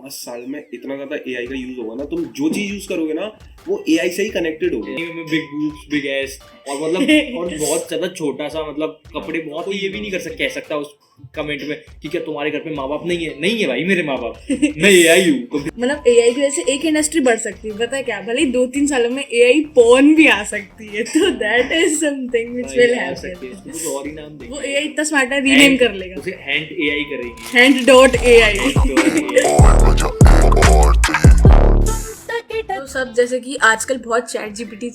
5 साल में इतना ज्यादा एआई का यूज होगा ना, तुम जो चीज यूज करोगे ना वो एआई से ही कनेक्टेड होगी। बिग बूब्स, बिग एस और मतलब और बहुत ज्यादा छोटा सा मतलब कपड़े, बहुत कोई ये भी नहीं कह सकता उस कमेंट में कि क्या तुम्हारे घर पे माँ बाप नहीं है भाई मेरे माँ बाप, मैं एआई हूँ। मतलब एआई की वजह से एक इंडस्ट्री बढ़ सकती है, पता है क्या, भले ही 2-3 सालों में एआई पोर्न भी आ सकती है, तो that is something which will happen. कुछ और ही नाम देंगे वो एआई इतना स्मार्ट है, रीनेम कर लेगा, उसे हैंड एआई करेंगे, hand.ai। तो सब जैसे कि आजकल बहुत चैट जीपीटी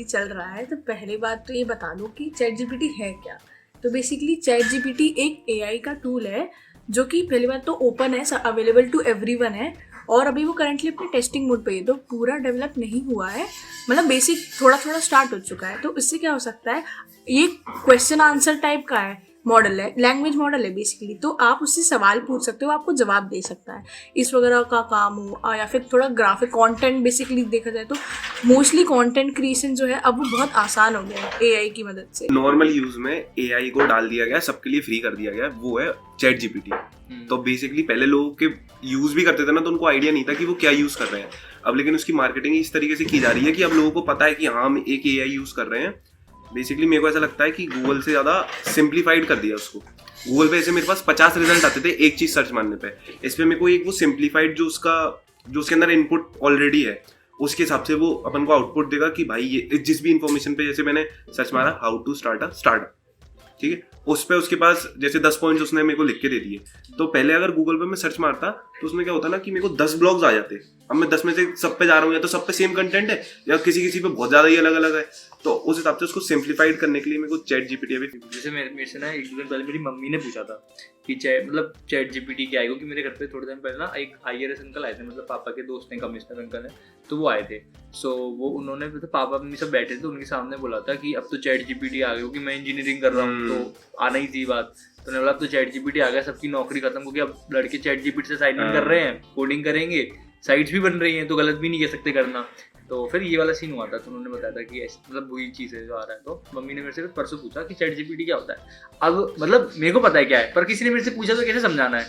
चल रहा है, तो पहली बात तो ये बता दो कि चैट जीपीटी है क्या। तो बेसिकली चैट जीपीटी एक एआई का टूल है जो कि पहली बात तो ओपन है, अवेलेबल टू एवरीवन है, और अभी वो करंटली अपने टेस्टिंग मोड पे है, तो पूरा डेवलप नहीं हुआ है, मतलब बेसिक थोड़ा थोड़ा स्टार्ट हो चुका है। तो इससे क्या हो सकता है, ये क्वेश्चन आंसर टाइप का है, मॉडल है, लैंग्वेज मॉडल है बेसिकली, तो आप उससे सवाल पूछ सकते हो, आपको जवाब दे सकता है, इस वगैरह का काम हो, या फिर थोड़ा ग्राफिक कंटेंट, बेसिकली देखा जाए तो मोस्टली कंटेंट क्रिएशन जो है अब वो बहुत आसान हो गया है एआई की मदद से। नॉर्मल यूज में एआई को डाल दिया गया, सबके लिए फ्री कर दिया गया, वो है चैट जीपीटी। तो बेसिकली पहले लोग के यूज भी करते थे ना, तो उनको आइडिया नहीं था कि वो क्या यूज कर रहे हैं। अब लेकिन उसकी मार्केटिंग इस तरीके से की जा रही है कि अब लोगों को पता है कि हाँ हम एक एआई यूज कर रहे हैं। बेसिकली मेरे को ऐसा लगता है कि गूगल से ज्यादा सिंप्लीफाइड कर दिया उसको। गूगल पे ऐसे मेरे पास 50 रिजल्ट आते थे एक चीज सर्च मारने पे, इस पे मेरे को एक वो सिंप्लीफाइड जो उसके अंदर इनपुट ऑलरेडी है उसके हिसाब से वो अपन को आउटपुट देगा कि भाई ये जिस भी इंफॉर्मेशन पे, जैसे मैंने सर्च मारा how to start a startup, ठीक है, उस पे उसके पास जैसे 10 पॉइंट्स उसने मेरे को लिख के दे दिए। तो पहले अगर गूगल पे मैं सर्च मारता तो उसमें क्या होता ना कि मेरे को 10 ब्लॉग्स आ जाते। अब मैं 10 में से सब पे जा रहा हूँ, या तो सब पे सेम कंटेंट है या किसी पे बहुत ज्यादा ही अलग अलग है। तो उस हिसाब से उसको सिंप्लीफाइड करने के लिए मेरे को चैट जीपीटी अभी, जैसे मेरे से ना एक दो दिन पहले मेरी मम्मी ने पूछा था कि चैट जीपीटी क्या है, क्योंकि मेरे घर पे थोड़े दिन पहले ना एक IRS अंकल आए थे, मतलब पापा के दोस्त हैं, कमिश्नर अंकल हैं, तो वो आए थे। सो वो उन्होंने मतलब पापा मम्मी सब बैठे थे, तो उनके सामने बोला था कि अब तो चैट जीपीटी आ गया, क्योंकि मैं इंजीनियरिंग कर रहा हूँ तो आना ही थी बात। तो उन्होंने बोला अब तो चैट जीपीटी आ गया, सबकी नौकरी खत्म, क्योंकि अब लड़के चैट जीपीटी से साइन इन कर रहे हैं, कोडिंग करेंगे, साइट्स भी बन रही हैं, तो गलत भी नहीं कह सकते करना। तो फिर ये वाला सीन हुआ था, तो उन्होंने बताया था कि मतलब वही चीज़ है जो आ रहा है। तो मम्मी ने मेरे से परसों पूछा कि चैट जीपीटी क्या होता है। अब मतलब मेरे को पता है क्या है, पर किसी ने मेरे से पूछा तो कैसे समझाना है,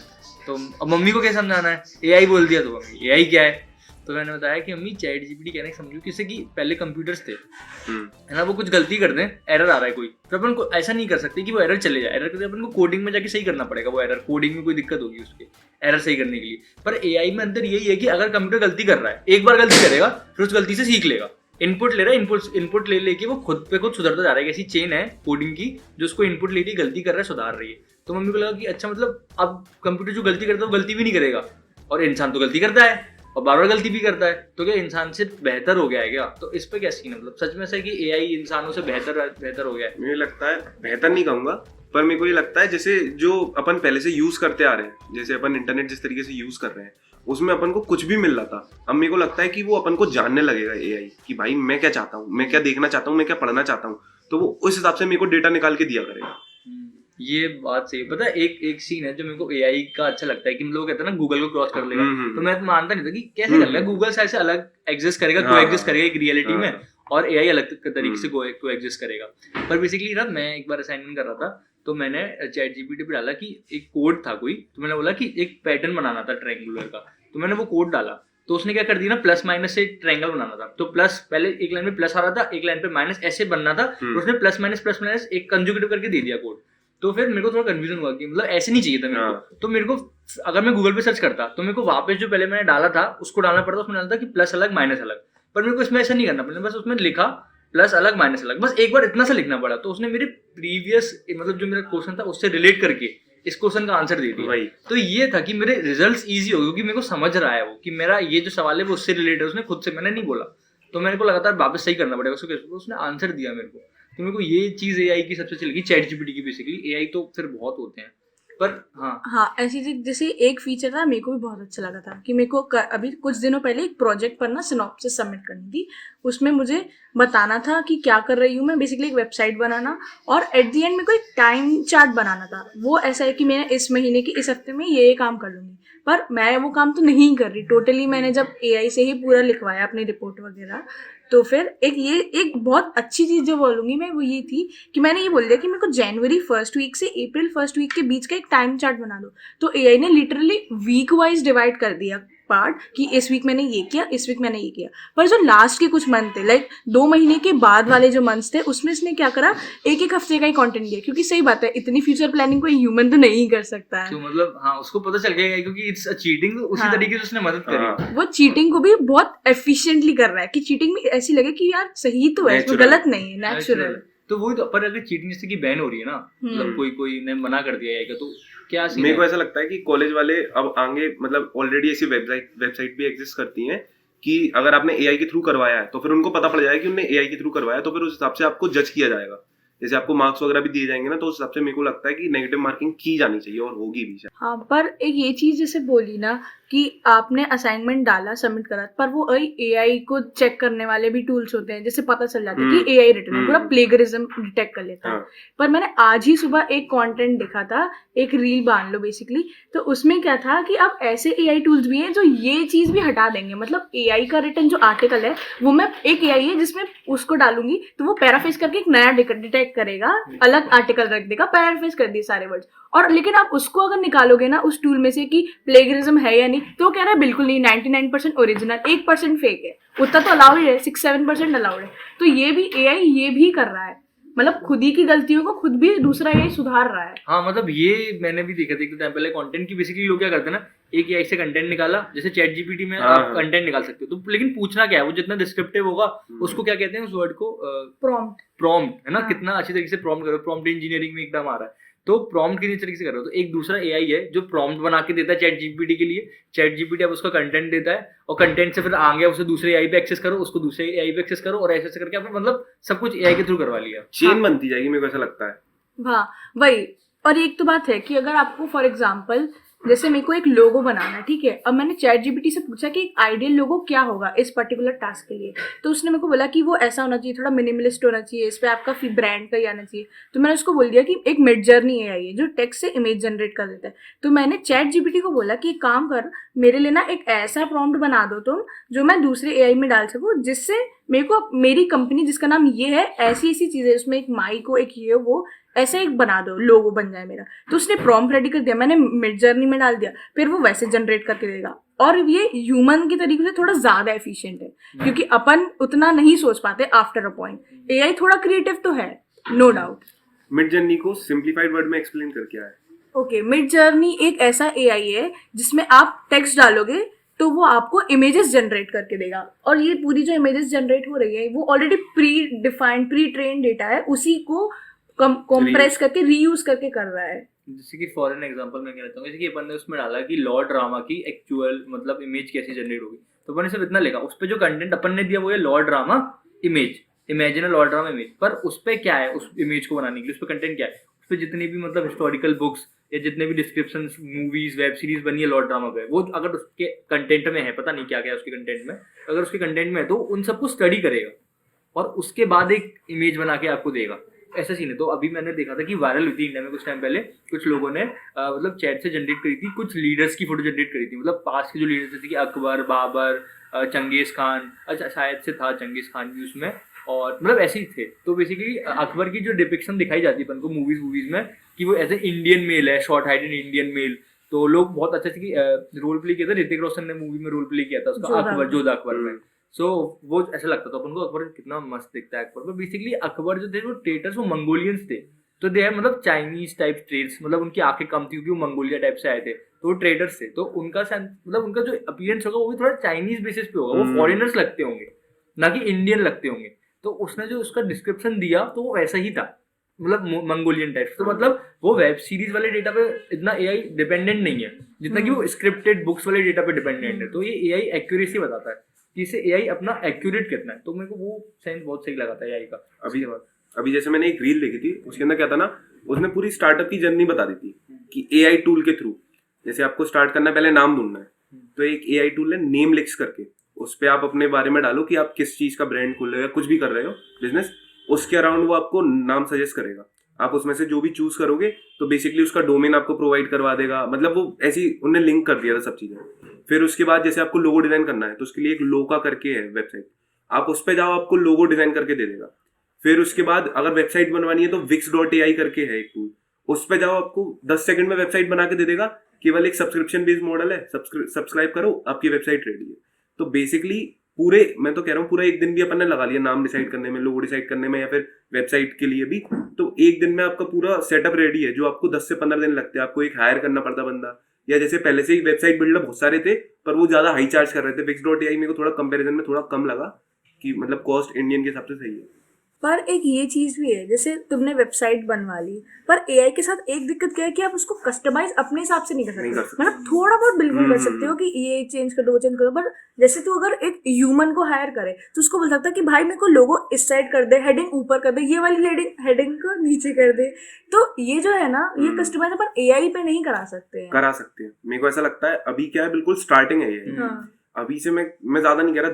तो अब मम्मी को कैसे समझाना है, एआई बोल दिया तो मम्मी एआई क्या है। तो मैंने बताया कि मम्मी चैट जीपीटी कहने का समझो किसी की पहले कंप्यूटर्स थे, है ना, वो कुछ गलती कर दें, एरर आ रहा है कोई, तो अपन को ऐसा नहीं कर सकते कि वो एरर चले जाए, एरर करते अपन को कोडिंग में जाके सही करना पड़ेगा, वो एरर कोडिंग में कोई दिक्कत होगी उसके एरर सही करने के लिए। पर एआई में अंदर यही है कि अगर कंप्यूटर गलती कर रहा है, एक बार गलती करेगा फिर उस गलती से सीख लेगा, इनपुट ले रहा है, इनपुट ले लेके वो खुद पे खुद सुधरता जा रहा है। ऐसी चेन है कोडिंग की जो उसको इनपुट ले रही, गलती कर रहा है, सुधार रही है। तो मम्मी को लगा कि अच्छा मतलब अब कंप्यूटर जो गलती करता है वो गलती भी नहीं करेगा, और इंसान तो गलती करता है और बार बार गलती भी करता है, तो क्या इंसान से बेहतर हो गया है क्या? तो इस पे क्या सीन है, मतलब सच में से कि एआई इंसानों से बेहतर हो गया है? मुझे लगता है बेहतर नहीं कहूंगा, पर मेरे को ये लगता है जैसे जो अपन पहले से यूज करते आ रहे हैं, जैसे अपन इंटरनेट जिस तरीके से यूज कर रहे हैं उसमें अपन को कुछ भी मिल रहा था, अब मेरे को लगता है कि वो अपन को जानने लगेगा एआई कि भाई मैं क्या चाहता हूँ, मैं क्या देखना चाहता हूँ, मैं क्या पढ़ना चाहता हूँ, तो वो उस हिसाब से मेरे को डेटा निकाल के दिया करेगा। ये बात सही है। पता है एक सीन है जो मेरे को एआई का अच्छा लगता है कि लोग कहते हैं ना गूगल को क्रॉस कर लेगा, तो मैं मानता नहीं था कि कैसे कर लेगा, गूगल से ऐसे अलग एग्जिस्ट करेगा, को एग्जिस्ट करेगा एक रियलिटी में, और एआई अलग तरीके से को एग्जिस्ट करेगा। पर बेसिकली ना मैं एक बार असाइनमेंट कर रहा था, तो मैंने चैट जीपीटी पे डाला कि एक कोड था कोई, तो मैंने बोला कि एक पैटर्न बनाना था ट्रायंगुलर का, तो मैंने वो कोड डाला, तो उसने क्या कर दिया ना, प्लस माइनस से एक ट्रायंगल बनाना था, तो प्लस पहले एक लाइन में प्लस आ रहा था, एक लाइन पे माइनस ऐसे बनना था, तो उसने प्लस माइनस एक कंजुगेटिव करके दे दिया कोड। तो फिर मेरे को थोड़ा कंफ्यूजन हुआ कि मतलब ऐसे नहीं चाहिए था मेरे को। तो मेरे को अगर मैं गूगल पे सर्च करता तो मेरे को वापस जो पहले मैंने डाला था उसको डालना पड़ता, उसमें डालना था कि प्लस अलग माइनस अलग, पर मेरे को इसमें ऐसा नहीं करना पड़ा, बस उसमें लिखा प्लस अलग माइनस अलग, बस एक बार इतना सा लिखना पड़ा, तो उसने मेरे प्रीवियस मतलब जो मेरा क्वेश्चन था उससे रिलेट करके इस क्वेश्चन का आंसर दे दिया। तो ये था कि मेरे रिजल्ट्स इजी हो गए, क्योंकि मेरे को समझ रहा है वो कि मेरा ये जो सवाल है वो उससे रिलेटेड है, उसने खुद से, मैंने नहीं बोला, तो मेरे को लगातार वापस सही करना पड़ेगा उसको, उसने आंसर दिया मेरे को। तो मेरे को ये चीज एआई की सबसे अच्छी लगी, चैट जीपीटी की। बेसिकली एआई तो फिर बहुत होते हैं, पर हाँ ऐसी जैसे एक फीचर था मेरे को भी बहुत अच्छा लगा था कि मेरे को अभी कुछ दिनों पहले एक प्रोजेक्ट पर ना सिनॉप्सिस सबमिट करनी थी, उसमें मुझे बताना था कि क्या कर रही हूँ मैं, बेसिकली एक वेबसाइट बनाना, और एट द एंड मेरे को एक टाइम चार्ट बनाना था। वो ऐसा है कि मैं इस महीने के इस हफ्ते में ये काम कर लूँगी, पर मैं वो काम तो नहीं कर रही टोटली। मैंने जब एआई से ही पूरा लिखवाया अपनी रिपोर्ट वगैरह, तो फिर एक बहुत अच्छी चीज़ जो बोलूँगी मैं वो ये थी कि मैंने ये बोल दिया कि मेरे को जनवरी फर्स्ट वीक से अप्रैल फर्स्ट वीक के बीच का एक टाइम चार्ट बना दो। तो एआई ने लिटरली वीक वाइज डिवाइड कर दिया पार्ट कि इस वीक मैंने ये किया, इस वीक मैंने ये किया। पर जो लास्ट के कुछ मंथ थे, लाइक 2 महीने के बाद वाले जो मंथ्स थे, उसमें इसने क्या करा, एक हफ्ते का ही कंटेंट दिया। क्योंकि सही बात है, इतनी फ्यूचर प्लानिंग कोई ह्यूमन तो नहीं कर सकता है। तो मतलब हाँ, उसको पता चल गया क्योंकि इट्स अ चीटिंग, उसी हाँ। तरीके से उसने मदद करी। वो चीटिंग को भी बहुत एफिशिएंटली कर रहा है कि चीटिंग भी ऐसी लगे कि यार सही तो है, इसमें गलत नहीं है, नेचुरल। तो वही तो, पर अगर चीटिंग जैसे कि बैन हो रही है ना, मतलब कोई ने मना कर दिया है तो क्या सीन मेरे को ऐसा लगता है कि कॉलेज वाले अब आगे, मतलब ऑलरेडी ऐसी वेबसाइट भी एग्जिस्ट करती हैं कि अगर आपने एआई के थ्रू करवाया है तो फिर उनको पता पड़ जाएगा कि उन्होंने एआई के थ्रू करवाया, तो फिर उस हिसाब से आपको जज किया जाएगा। जैसे आपको मार्क्स वगैरह भी दिए जाएंगे ना, तो उस हिसाब से मेरे को लगता है कि नेगेटिव मार्किंग की जानी चाहिए और होगी भी। हाँ, पर एक ये चीज जैसे बोली ना कि आपने असाइनमेंट डाला, सबमिट करा, पर वो एआई को चेक करने वाले भी टूल्स होते हैं, जैसे पता चल जाता है कि एआई रिटन है, पूरा प्लेगरिज्म डिटेक्ट कर लेता है। पर मैंने आज ही सुबह एक कंटेंट देखा था, एक रील मान लो बेसिकली, तो उसमें क्या था कि अब ऐसे एआई टूल्स भी हैं जो ये चीज भी हटा देंगे। मतलब एआई का रिटन जो आर्टिकल है वो मैं, एक एआई है जिसमें उसको डालूंगी तो वो पैराफ्रेज करके एक नया डिटेक्ट करेगा, अलग आर्टिकल रख देगा, पैराफ्रेज कर दिए सारे वर्ड्स। और लेकिन आप उसको अगर निकालोगे ना उस टूल में से कि प्लेगरिज्म है या नहीं, तो कह रहा है बिल्कुल नहीं, 99% ओरिजिनल, 1% फेक है। उतना तो अलाउड है, 6-7% अलाउड है। तो ये भी एआई ये भी कर रहा है, मतलब खुद ही की गलतियों को खुद भी दूसरा एआई सुधार रहा है। हाँ, मतलब ये मैंने भी देखा था एक टाइम पहले कंटेंट की। बेसिकली लोग क्या करते हैं ना, एक एआई से कंटेंट निकाला, जैसे चैट जीपीटी में आप कंटेंट निकाल सकते हो, तो लेकिन पूछना क्या है, वो जितना डिस्क्रिप्टिव होगा उसको क्या कहते हैं, उस वर्ड को प्रॉम्प्ट है ना। कितना अच्छी तरीके से प्रॉम्प्ट करो, प्रॉम्प्ट इंजीनियरिंग में एकदम आ रहा है। तो प्रॉम्प्ट किसी तरीके से कर रहे हो, तो एक दूसरा एआई है जो प्रॉम्प्ट बना के देता है चैट जीपीटी के लिए। चैट जीपीटी अब उसका कंटेंट देता है और कंटेंट से फिर आ गया उसे दूसरे एआई पे एक्सेस करो, उसको दूसरे एआई पे एक्सेस करो, और ऐसे करके आपने मतलब सब कुछ एआई के थ्रू करवा लिया। चेन बनती जाएगी, मेरे को ऐसा लगता है। हाँ वही। और एक तो बात है कि अगर आपको फॉर एग्जाम्पल जैसे मेरे को एक लोगो बनाना है, ठीक है, अब मैंने चैट जीपीटी से पूछा कि एक आइडियल लोगो क्या होगा इस पर्टिकुलर टास्क के लिए, तो उसने मेरे को बोला कि वो ऐसा होना चाहिए, थोड़ा मिनिमलिस्ट होना चाहिए, इस पे आपका ब्रांड का ही आना चाहिए। तो मैंने उसको बोल दिया कि एक मिड जर्नी एआई है जो टेक्स्ट से इमेज जनरेट कर देता है। तो मैंने चैट जीपीटी को बोला कि एक काम कर, मेरे लिए ना एक ऐसा प्रॉम्प्ट बना दो तुम जो मैं दूसरे एआई में डाल सकूँ, जिससे मेरे को मेरी कंपनी जिसका नाम ये है, ऐसी ऐसी चीजें, उसमें एक माइक हो, एक ये वो, ऐसे एक बना दो, लोगो बन जाए मेरा। तो उसने प्रॉम्प्ट रेडी कर दिया, मैंने मिड जर्नी में डाल दिया, फिर वो वैसे जनरेट करके देगा। और ये ह्यूमन की तरीके से थोड़ा ज्यादा एफिशिएंट है, क्योंकि अपन उतना नहीं सोच पाते आफ्टर अ पॉइंट। एआई थोड़ा क्रिएटिव तो है, नो डाउट। मिड जर्नी को सिंप्लीफाइड वर्ड में एक्सप्लेन कर क्या है? ओके, मिड जर्नी एक ऐसा एआई है जिसमें आप टेक्स्ट डालोगे तो वो आपको इमेजेस जनरेट करके देगा। और ये पूरी जो इमेजेस जनरेट हो रही है वो already pre defined, pre train data है, उसी को कंप्रेस करके रीयूज करके कर रहा है। जैसे कि फॉर एन एग्जांपल मैं कहता हूँ, जैसे कि अपन ने उसमें डाला कि लॉ ड्रामा की एक्चुअल मतलब इमेज कैसे जनरेट होगी, तो अपन ने सिर्फ इतना लिखा, उस पर जो कंटेंट अपन ने दिया वो है law drama image, imagine law drama image. पर उस पर क्या है, उस इमेज को बनाने के लिए उस पर कंटेंट क्या है, उस पर जितनी भी मतलब हिस्टोरिकल बुक्स या जितने भी डिस्क्रिप्शन, मूवीज, वेब सीरीज बनी है लॉ ड्रामा पे, वो अगर उसके कंटेंट में है, पता नहीं क्या क्या है उसके कंटेंट में, अगर उसके कंटेंट में है तो उन सबको स्टडी करेगा और उसके बाद एक इमेज बना के आपको देगा। ऐसा सीन है। तो अभी मैंने देखा था कि वायरल हुई थी इंडिया में कुछ टाइम पहले, कुछ लोगों ने मतलब चैट से जनरेट करी थी, कुछ लीडर्स की फोटो जनरेट करी थी, मतलब पास्ट के जो लीडर्स जैसे कि अकबर, बाबर, चंगेज खान, अच्छा शायद से था चंगेज खान भी उसमें, और मतलब ऐसे ही थे। तो बेसिकली अकबर की जो डिपिक्शन दिखाई जाती है अपन को मूवीज में कि वो ऐसे इंडियन मेल है, शॉर्ट हाइटेड इंडियन मेल, तो लोग बहुत अच्छे से रोल प्ले किया था। ऋतिक रोशन ने मूवी में रोल प्ले किया था उसका अकबर, जोधा अकबर में। सो वो ऐसा लगता था अपन को अकबर कितना मस्त दिखता है अकबर। बेसिकली अकबर जो थे वो ट्रेटर्स, वो मंगोलियंस थे, तो दे है मतलब चाइनीज टाइप ट्रेड्स, मतलब उनकी आंखें कम थी क्योंकि वो मंगोलिया टाइप से आए थे, तो वो ट्रेडर्स थे। तो उनका मतलब उनका जो अपीयरेंस होगा वो भी थोड़ा चाइनीज बेसिस पे होगा, वो फॉरेनर्स लगते होंगे ना कि इंडियन लगते होंगे। तो उसने जो उसका डिस्क्रिप्शन दिया तो वो ऐसा ही था, मतलब मंगोलियन टाइप। तो मतलब वो वेब सीरीज वाले डेटा पे इतना एआई डिपेंडेंट नहीं है जितना कि वो स्क्रिप्टेड बुक्स वाले डेटा पे डिपेंडेंट है। तो ये एआई एक्यूरेसी बताता है कि इसे एआई अपना एक्यूरेट कितना है। तो मेरे को वो सेंस बहुत सही लगा था एआई का। अभी जैसे मैंने एक रील देखी थी, उसके अंदर क्या था ना, उसने पूरी स्टार्टअप की जर्नी बता दी थी कि एआई टूल के थ्रू जैसे आपको स्टार्ट करना है, पहले नाम ढूंढना है, तो एक एआई टूल है नेम लिक्स करके, उस पर आप अपने बारे में डालो कि आप किस चीज का ब्रांड खोल रहे हो या कुछ भी कर रहे हो बिजनेस, उसके अराउंड वो आपको नाम सजेस्ट करेगा। आप उसमें से जो भी चूज करोगे तो बेसिकली उसका डोमेन आपको प्रोवाइड करवा देगा। मतलब वो ऐसी उन्होंने लिंक कर दिया था सब चीजें। फिर उसके बाद जैसे आपको लोगो डिजाइन करना है तो उसके लिए एक लोका करके है वेबसाइट, आप उस पे जाओ, आपको लोगो डिजाइन करके दे देगा। फिर उसके बाद अगर वेबसाइट बनवानी है तो wix.ai करके है एक टूल, उस पे जाओ, आपको 10 सेकंड में वेबसाइट बना के दे देगा। केवल एक सब्सक्रिप्शन बेस्ड मॉडल है, सब्सक्राइब करो, आपकी वेबसाइट रेडी है। तो बेसिकली पूरे, मैं तो कह रहा हूँ पूरा एक दिन भी अपन ने लगा लिया नाम डिसाइड करने में, लोगो डिसाइड करने में, या फिर वेबसाइट के लिए भी, तो एक दिन में आपका पूरा सेटअप रेडी है। जो आपको 10 से 15 दिन लगते हैं, आपको एक हायर करना पड़ता बंदा, या जैसे पहले से ही वेबसाइट बिल्डर बहुत सारे थे पर वो ज्यादा हाई चार्ज कर रहे थे। wix.ai मेरे को थोड़ा कंपैरिजन में थोड़ा कम लगा कि मतलब कॉस्ट इंडियन के हिसाब से सही है। पर एक ये चीज भी है, जैसे तुमने वेबसाइट बनवा ली, पर एआई के साथ एक दिक्कत क्या है कि आप उसको कस्टमाइज अपने हिसाब से नहीं कर सकते। मतलब थोड़ा बहुत बिल्कुल कर सकते हो कि ये चेंज कर दो, वो चेंज कर दो, पर जैसे तू अगर एक ह्यूमन को हायर करे तो उसको बोल सकता है कि भाई मेरे को लोगो इस साइड कर दे, हेडिंग ऊपर कर दे, ये वाली हेडिंग को नीचे कर दे। तो ये जो है ना, ये कस्टमाइज अपन एआई पे नहीं करा सकते हैं। मेरे को ऐसा लगता है अभी क्या है, बिल्कुल स्टार्टिंग है ये। अभी से मैं ज्यादा नहीं कह रहा,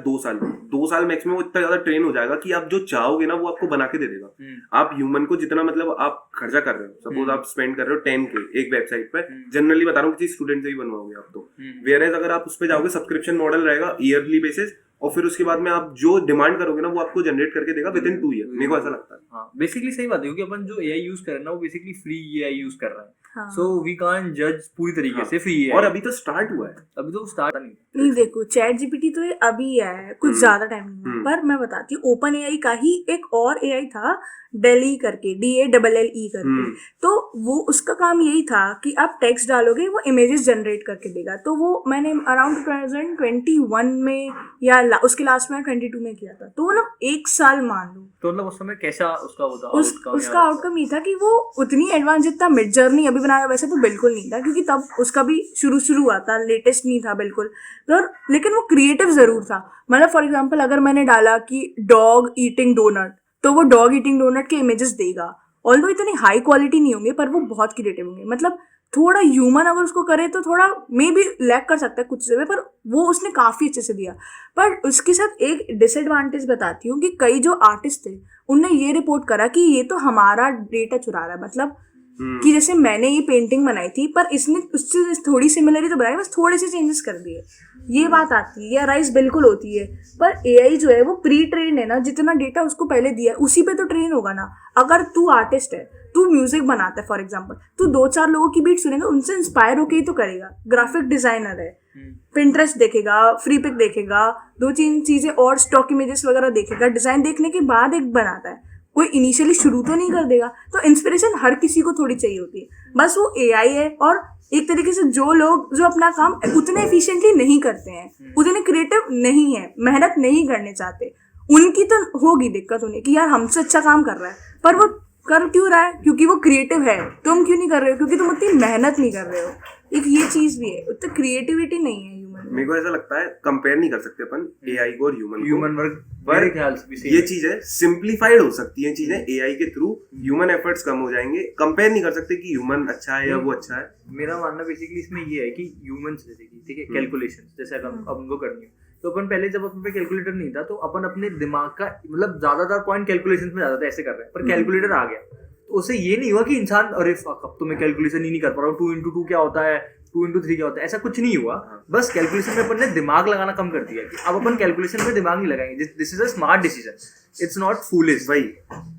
2 साल मैक्सिमम वो इतना ज्यादा ट्रेन हो जाएगा कि आप जो चाहोगे ना वो आपको बना के दे देगा। आप ह्यूमन को जितना मतलब आप खर्चा कर रहे हो, सपोज आप स्पेंड कर रहे हो 10K एक वेबसाइट पे, जनरली बता रहा हूँ किसी स्टूडेंट से ही बनवाओगे आप तो, वेयर अगर आप उस पे जाओगे सब्सक्रिप्शन मॉडल रहेगा ईयरली बेसिस, और फिर उसके बाद में आप जो डिमांड करोगे ना वो आपको जनरेट करके देगा विद इन 2 ईयर। मेरे को ऐसा लगता है। हाँ, बेसिकली सही बात है, क्योंकि अपन जो एआई यूज कर रहे हैं ना वो बेसिकली फ्री एआई यूज कर रहे हैं, सो वी कांट जज पूरी तरीके से फ्री एआई। और अभी तो स्टार्ट हुआ है, अभी तो स्टार्ट नहीं। देखो चैट जीपीटी तो ये अभी आया है, कुछ ज्यादा टाइम नहीं है, पर मैं बताती हूँ ओपन एआई का ही एक और एआई था डेली करके, DALLE करके। तो वो उसका काम यही था कि आप टेक्स्ट डालोगे वो इमेजेस जनरेट करके देगा। तो वो मैंने अराउंड 2021 में या उसके लास्ट में 22 में किया था। तो वो ना 1 साल मान लो, तो मतलब उस समय कैसा उसका होता उसका आउटकम ये था कि वो उतनी एडवांस जितना मिड जर्नी अभी बनाया वैसे तो बिल्कुल नहीं था, क्योंकि तब उसका भी शुरू हुआ था, लेटेस्ट नहीं था बिल्कुल। तो लेकिन वो क्रिएटिव जरूर था। मतलब फॉर एग्जाम्पल अगर मैंने डाला कि डॉग ईटिंग डोनट, तो वो डॉग ईटिंग डोनट के इमेजेस देगा। ऑल्दो इतनी हाई क्वालिटी नहीं होंगे पर वो बहुत क्रिएटिव होंगे। मतलब थोड़ा ह्यूमन अगर उसको करे तो थोड़ा मे बी लैक कर सकता है कुछ जगह, पर वो उसने काफ़ी अच्छे से दिया। पर उसके साथ एक डिसएडवांटेज बताती हूँ कि कई जो आर्टिस्ट थे उनने ये रिपोर्ट करा कि ये तो हमारा डेटा चुरा रहा है। मतलब कि जैसे मैंने ये पेंटिंग बनाई थी पर इसने उससे थोड़ी सिमिलरिटी तो बनाई, बस थोड़े से चेंजेस कर दिए, ये बात आती है। या राइस बिल्कुल होती है, पर एआई जो है वो प्री ट्रेन है ना, जितना डेटा उसको पहले दिया उसी पे तो ट्रेन होगा ना। अगर तू आर्टिस्ट है, तू म्यूजिक बनाता है फॉर एग्जाम्पल, तू 2-4 लोगों की बीट सुनेगा, उनसे इंस्पायर होके ही तो करेगा। ग्राफिक डिजाइनर है, पिंटरेस्ट देखेगा, फ्री पिक देखेगा, 2-3 चीजें और स्टॉक इमेजेस वगैरह देखेगा, डिजाइन देखने के बाद एक बनाता है। कोई इनिशियली शुरू तो नहीं कर देगा। तो इंस्पिरेशन हर किसी को थोड़ी चाहिए होती है, बस वो एआई है। और एक तरीके से जो लोग जो अपना काम उतने एफिशिएंटली नहीं करते हैं, उतने क्रिएटिव नहीं है, मेहनत नहीं करने चाहते, उनकी तो होगी दिक्कत उन्हें कि यार हमसे अच्छा काम कर रहा है, पर वो कर क्यों रहा है? क्योंकि वो क्रिएटिव है। तुम क्यों नहीं कर रहे हो? क्योंकि तुम उतनी मेहनत नहीं कर रहे हो। एक ये चीज भी है, उतनी क्रिएटिविटी नहीं है ह्यूमन। मेरे को ऐसा लगता है कंपेयर नहीं कर सकते अपन एआई को और ह्यूमन वर्क। मेरे ख्याल से ये चीज है, सिंप्लीफाइड हो सकती है चीजें एआई के थ्रू, ह्यूमन एफर्ट्स कम हो जाएंगे। कंपेयर नहीं कर सकते कि ह्यूमन अच्छा है या वो अच्छा है। मेरा मानना बेसिकली इसमें ये है कि ह्यूमंस जैसे कि ठीक है कैलकुलेशंस जैसे अब हमको करनी है, तो अपन पहले जब अपन पे कैलकुलेटर नहीं था तो अपन अपने दिमाग का मतलब ज्यादातर पॉइंट कैलकुलेशंस में जाता था, ऐसे कर रहे हैं। पर कैलकुलेटर आ गया तो उससे ये नहीं हुआ कि इंसान अरे अब तो मैं कैलकुलेशन ही नहीं कर पा रहा हूँ, 2 into 2 क्या होता है, 2 into 3 क्या होता है, ऐसा कुछ नहीं हुआ। बस कैलकुलेशन में अपन ने दिमाग लगाना कम कर दिया कि अब अपन कैलकुलेशन में दिमाग नहीं लगाएंगे। This is a smart decision, it's not foolish. भाई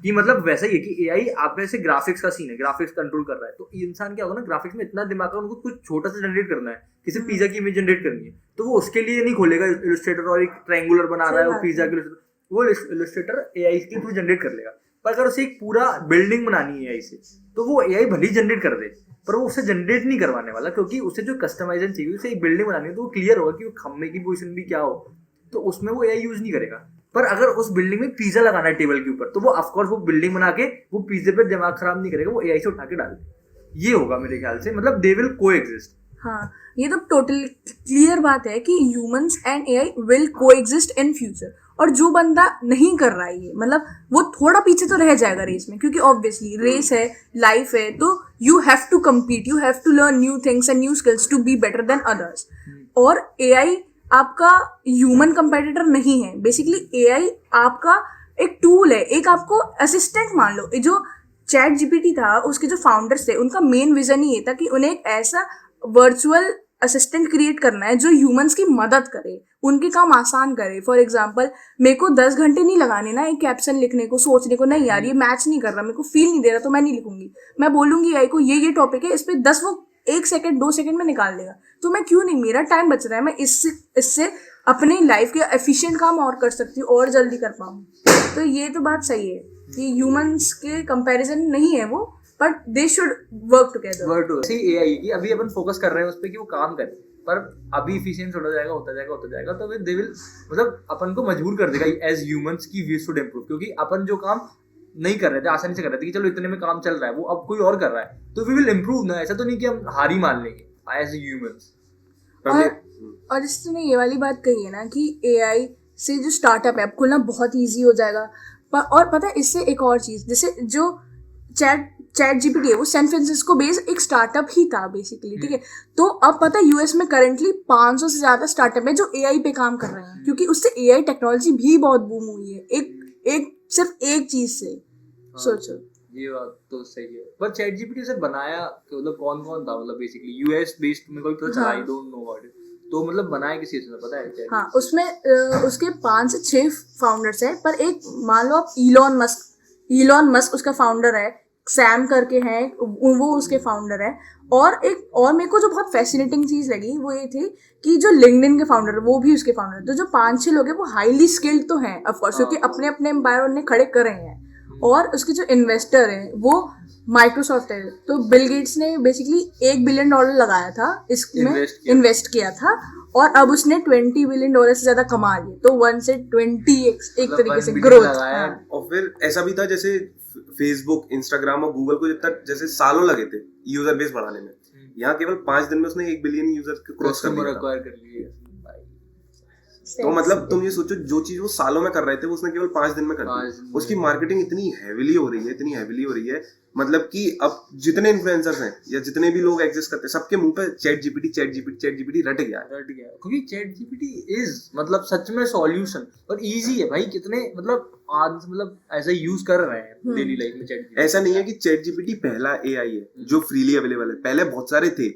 कि मतलब वैसा ही है कि एआई आप जैसे ग्राफिक्स का सीन है, ग्राफिक्स कंट्रोल कर रहा है, तो इंसान क्या होगा ना, ग्राफिक्स में इतना दिमाग है, उनको कुछ छोटा सा जनरेट करना है, किसी पिज्जा की इमेज जनरेट करनी है, तो वो उसके लिए नहीं खोलेगा इलस्ट्रेटर और एक ट्रायंगुलर बना रहा है वो पिज्जा के, वो इलस्ट्रेटर एआई के थ्रू जनरेट कर लेगा। पर अगर उसे एक पूरा बिल्डिंग बनानी है एआई से, तो वो एआई भले ही जनरेट कर दे, पर वो उसे जनरेट नहीं करवाने वाला, क्योंकि उसे जो कस्टमाइजेशन चाहिए, उसे एक बिल्डिंग बनानी है तो वो क्लियर होगा कि वो खम्भे की पोजीशन भी क्या हो, तो उसमें वो एआई यूज नहीं करेगा। पर अगर उस बिल्डिंग में पिज्जा लगाना है टेबल के ऊपर, तो वो ऑफकोर्स वो बिल्डिंग बना के वो पिज्जे पे दिमाग खराब नहीं करेगा, वो एआई से उठा के डाल दे। ये होगा मेरे ख्याल से, मतलब दे विल कोएग्जिस्ट। हाँ, ये तो टोटली क्लियर बात है कि humans and AI will coexist in future. और जो बंदा नहीं कर रहा है ये, मतलब वो थोड़ा पीछे तो रह जाएगा रेस में, क्योंकि ऑब्वियसली रेस है, लाइफ है, तो you have to compete, you have to learn new things and new skills to be better than others. और एआई आपका ह्यूमन कंपेटिटर नहीं है। बेसिकली एआई आपका एक टूल है, एक आपको असिस्टेंट मान लो। जो चैट जीपीटी था, उसके जो फाउंडर्स थे, उनका मेन विजन ही ये था कि उन्हें एक ऐसा वर्चुअल असिस्टेंट क्रिएट करना है जो ह्यूमंस की मदद करे, उनके काम आसान करे। फॉर एग्जाम्पल मेरे को 10 घंटे नहीं लगाने ना एक कैप्शन लिखने को, सोचने को, नहीं यार ये मैच नहीं कर रहा, मेरे को फील नहीं दे रहा तो मैं नहीं लिखूंगी। मैं बोलूंगी आई को ये टॉपिक है, इस पे 10 वो 1 सेकंड 2 सेकंड में निकाल देगा, तो मैं क्यों नहीं, मेरा टाइम बच रहा है, मैं इससे अपनी लाइफ के एफिशिएंट काम और कर सकती हूँ और जल्दी कर पाऊँ। तो ये तो बात सही है कि ह्यूमंस के कंपैरिजन नहीं है वो, but they should work together. सही एआई की अभी अपन फोकस कर रहे हैं उस पे कि वो काम करे, पर अभी इफिशिएंट होता जाएगा तो दे विल मतलब अपन को मजबूर कर देगा एज ह्यूमंस की वी शुड इम्प्रूव, क्योंकि अपन जो काम नहीं कर रहे थे, आसानी से कर रहे थे कि चलो इतने में काम चल रहा है, वो अब कोई और कर रहा है, तो वी विल इम्प्रूव ना। ऐसा तो नहीं कि हम हार ही मान लेंगे एज ह्यूमंस। और जिस तुमने ये वाली बात कही है ना कि एआई से जो स्टार्टअप है खुलना बहुत इजी हो जाएगा, और पता है इससे एक और चीज, जैसे जो चैट जीपीटी है वो सैन फ्रांसिस्को बेस्ड एक स्टार्टअप ही था बेसिकली, ठीक है। तो अब पता है यूएस में करंटली 500 से ज्यादा स्टार्टअप है जो एआई पे काम कर रहे हैं, क्योंकि उससे एआई टेक्नोलॉजी भी बहुत बूम हुई है, एक सिर्फ एक चीज से। सोचो ये बात तो सही है, पर चैट जीपीटी से बनाया मतलब कौन था, मतलब बेसिकली यूएस बेस्ड, मेरे को पता चला, I don't know what it, तो मतलब बनाया किसी से पता है? हाँ, उसमें उसके 5 से 6 फाउंडर्स हैं, पर एक मान लो आप इलॉन मस्क उसका फाउंडर है, सैम करके हैं वो उसके फाउंडर है, और मेरे को जो बहुत फैसिनेटिंग चीज लगी वो ये थी कि जो लिंक्डइन के फाउंडर है वो भी उसके फाउंडर है। तो जो 5-6 लोग हैं वो हाईली स्किल्ड तो हैं ऑफ कोर्स, क्योंकि अपने अपने एम्पायर उन्होंने खड़े कर रहे हैं, और उसके जो इन्वेस्टर हैं वो माइक्रोसॉफ्ट है। तो बिल गेट्स ने बेसिकली $1 बिलियन लगाया था इसमें, इन्वेस्ट किया था, और अब उसने $20 बिलियन से ज्यादा कमा लिए, तो 1 से 20x एक तरीके से ग्रोथ। और फिर ऐसा भी था जैसे फेसबुक, इंस्टाग्राम और गूगल को जब तक जैसे सालों लगे थे यूजर बेस बढ़ाने में, यहाँ केवल 5 दिन में उसने 1 बिलियन यूजर क्रॉस कर लिया। तो मतलब तुम ये सोचो, जो चीज वो सालों में कर रहे थे वो उसने केवल 5 दिन में कर दी। उसकी मार्केटिंग इतनी हैवीली हो रही है, मतलब कि अब जितने इन्फ्लुएंसर्स हैं या जितने भी लोग एग्जिस्ट करते हैं, सबके मुंह पे चैट जीपीटी रट गया, क्योंकि चैट जीपीटी इज मतलब सच में सॉल्यूशन, और इजी है भाई, कितने मतलब ऐसा यूज कर रहे हैं डेली लाइफ में चैट जीपीटी। ऐसा नहीं है कि चैट जीपीटी पहला एआई है जो फ्रीली अवेलेबल है, पहले बहुत सारे थे,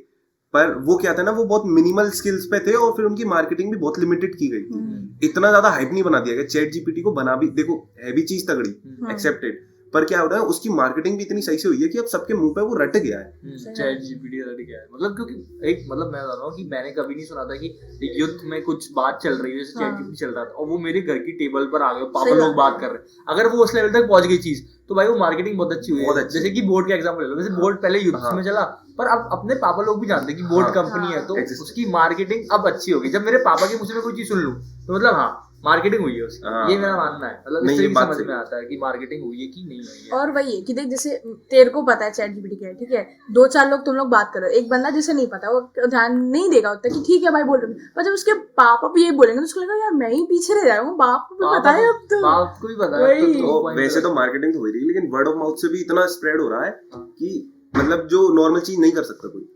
पर वो क्या था ना, वो बहुत मिनिमल स्किल्स पे थे, और फिर उनकी मार्केटिंग भी बहुत लिमिटेड की गई थी। इतना ज्यादा हाइप नहीं बना दिया गया। चैट जीपीटी को बना भी, देखो है भी चीज तगड़ी, एक्सेप्टेड, पर क्या हो रहा है, उसकी मार्केटिंग भी इतनी सही से हुई है कि अब सबके मुंह पे वो रट गया है। चैट जीपीटी रट गया है, मतलब क्योंकि एक मतलब मैं बता रहा हूँ कि मैंने कभी नहीं सुना था कि युद्ध में कुछ बात चल रही है, जैसे चैट जीपीटी चल रहा था और वो मेरे घर की टेबल पर आ गए, पापा लोग बात कर रहे हैं, अगर वो उस लेवल तक पहुंच गई चीज, तो भाई वो मार्केटिंग बहुत अच्छी हुई है। जैसे कि बोर्ड का एग्जांपल ले लो, जैसे बोर्ड पहले युद्ध में चला, पर अब अपने पापा लोग भी जानते हैं कि बोर्ड कंपनी है, तो उसकी मार्केटिंग अब अच्छी होगी। जब मेरे पापा के मुझ से कोई चीज सुन लूं तो मतलब हाँ मार्केटिंग हुई है उसकी, ये मेरा मानना है। मतलब इससे भी समझ में आता है कि मार्केटिंग हुई है कि नहीं हुई है। और वही है कि देख, जैसे तेरे को पता है चैट जीपीटी क्या है, ठीक है, 2-4 लोग तुम लोग बात करो, एक बंदा जिसे नहीं पता वो ध्यान नहीं देगा उतना कि ठीक है भाई बोल रहे हैं, पर जब उसके पापा भी ये बोलेंगे तो उसको लगेगा यार मैं ही पीछे रह जाऊंगा, बाप को भी पता है, अब तो बाप को भी पता है। तो वैसे तो मार्केटिंग तो हो रही है, लेकिन वर्ड ऑफ माउथ से भी इतना स्प्रेड हो रहा है कि मतलब जो नॉर्मल चीज नहीं कर सकता कोई।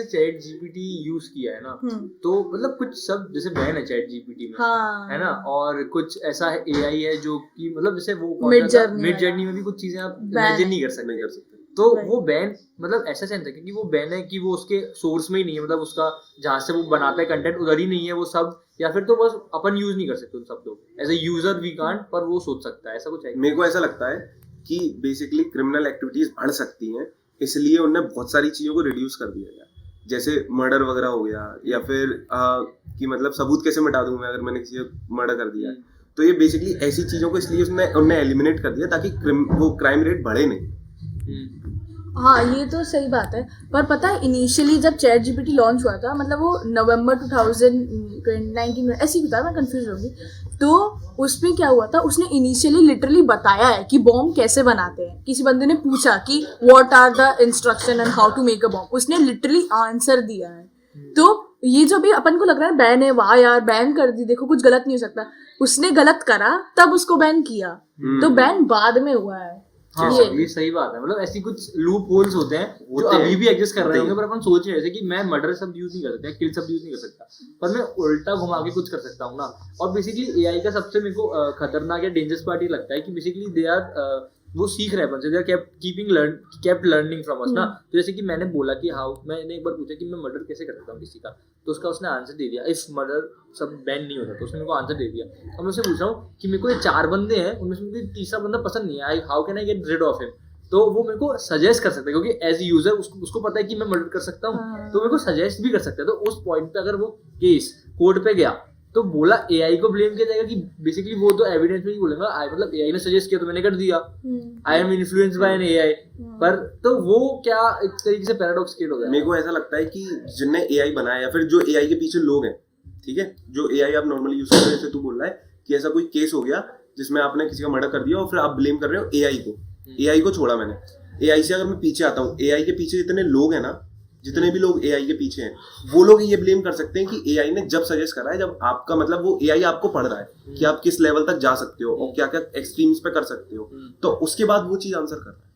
चैट जीपीटी यूज किया है ना, तो मतलब कुछ सब जैसे बैन है चैट जीपीटी में, है ना, और कुछ ऐसा एआई है जो कि मतलब जैसे वो मिड जर्नी में भी कुछ चीजें आप इमेजिन नहीं कर सकते। तो वो बैन मतलब ऐसा सेंस है क्योंकि वो बैन है कि वो उसके सोर्स में ही नहीं है, मतलब उसका जहाँ से वो बनाता है कंटेंट उधर ही नहीं है वो सब, या फिर तो बस अपन यूज नहीं कर सकते उन शब्दों को, as a user we can't, पर वो सोच सकता है, ऐसा कुछ है। मेरे को ऐसा लगता है कि बेसिकली क्रिमिनल एक्टिविटीज बढ़ सकती हैं, इसलिए उन्होंने बहुत सारी चीजों को रिड्यूस कर दिया गया, जैसे मर्डर वगैरह हो गया, या फिर कि मतलब सबूत कैसे मिटा दूं मैं अगर मैंने किसी को मर्डर कर दिया, तो ये बेसिकली ऐसी चीजों को इसलिए उन्होंने एलिमिनेट कर दिया ताकि वो क्राइम रेट बढ़े नहीं। हाँ, ये तो सही बात है, पर पता है इनिशियली जब चैट जीपीटी लॉन्च हुआ था, मतलब वो नवंबर 2019 में ऐसे ही था, मैं कंफ्यूज होगी, तो उसमें क्या हुआ था, उसने इनिशियली लिटरली बताया है कि बॉम्ब कैसे बनाते हैं। किसी बंदे ने पूछा कि what are the instruction and how to make a bomb, उसने लिटरली आंसर दिया है। तो ये जो भी अपन को लग रहा है बैन है, वाह यार बैन कर दी, देखो कुछ गलत नहीं हो सकता, उसने गलत करा तब उसको बैन किया, तो बैन बाद में हुआ है। हाँ, ये सही बात है, मतलब ऐसी कुछ लूप होल्स होते हैं जो अभी भी एग्जिस्ट कर रहे होंगे, पर अपन सोच रहे थे कि मैं मर्डर शब्द यूज नहीं कर सकता, किल शब्द यूज नहीं कर सकता, पर मैं उल्टा घुमा के कुछ कर सकता हूँ ना। और बेसिकली एआई का सबसे मेरे को खतरनाक या डेंजरस पार्ट ये लगता है कि बेसिकली दे आर वो सीख रहे हैं अपन से, they are kept learning from us ना। तो जैसे कि मैंने बोला कि हाउ, मैंने एक बार पूछा कि मैं मर्डर कैसे कर सकता हूँ किसी का, तो उसका उसने आंसर दे दिया, इफ मर्डर सब बैन नहीं होता, तो उसने मेरे को आंसर दे दिया। अब मैं उससे पूछ रहा हूँ कि मेरे को ये 4 बंदे हैं, उनमें से मुझे तीसरा बंदा पसंद नहीं है, how can I get rid of him. तो वो मेरे को सजेस्ट कर सकता है, क्योंकि एज यूजर उसको पता है कि मैं मर्डर कर सकता हूँ, तो मेरे को सजेस्ट भी कर सकता है। तो उस पॉइंट पे अगर वो केस कोर्ट पे गया तो बोला एआई को ब्लेम किया जाएगा कि बेसिकली वो तो एविडेंस में ही बोलेगा, मतलब एआई ने सजेस्ट किया तो मैंने कर दिया, I am influenced by an AI. पर तो वो क्या एक तरीके से पैराडॉक्स क्रिएट हो गया। मेरे को ऐसा लगता है कि जिनने एआई बनाया या फिर जो एआई के पीछे लोग हैं, ठीक है, जो एआई आप नॉर्मली यूज कर रहे हैं, जैसे तू बोल रहा है कि ऐसा कोई केस हो गया जिसमें आपने किसी का मर्डर कर दिया और फिर आप ब्लेम कर रहे हो एआई को। एआई को छोड़ा मैंने, एआई से अगर मैं पीछे आता हूँ, एआई के पीछे जितने लोग हैं ना, जितने भी लोग एआई के पीछे हैं, वो लोग ये ब्लेम कर सकते हैं कि एआई ने जब सजेस्ट करा है, जब आपका मतलब वो एआई आपको पढ़ रहा है कि आप किस लेवल तक जा सकते हो और क्या क्या एक्सट्रीम्स पे कर सकते हो, तो उसके बाद वो चीज आंसर कर रहा है।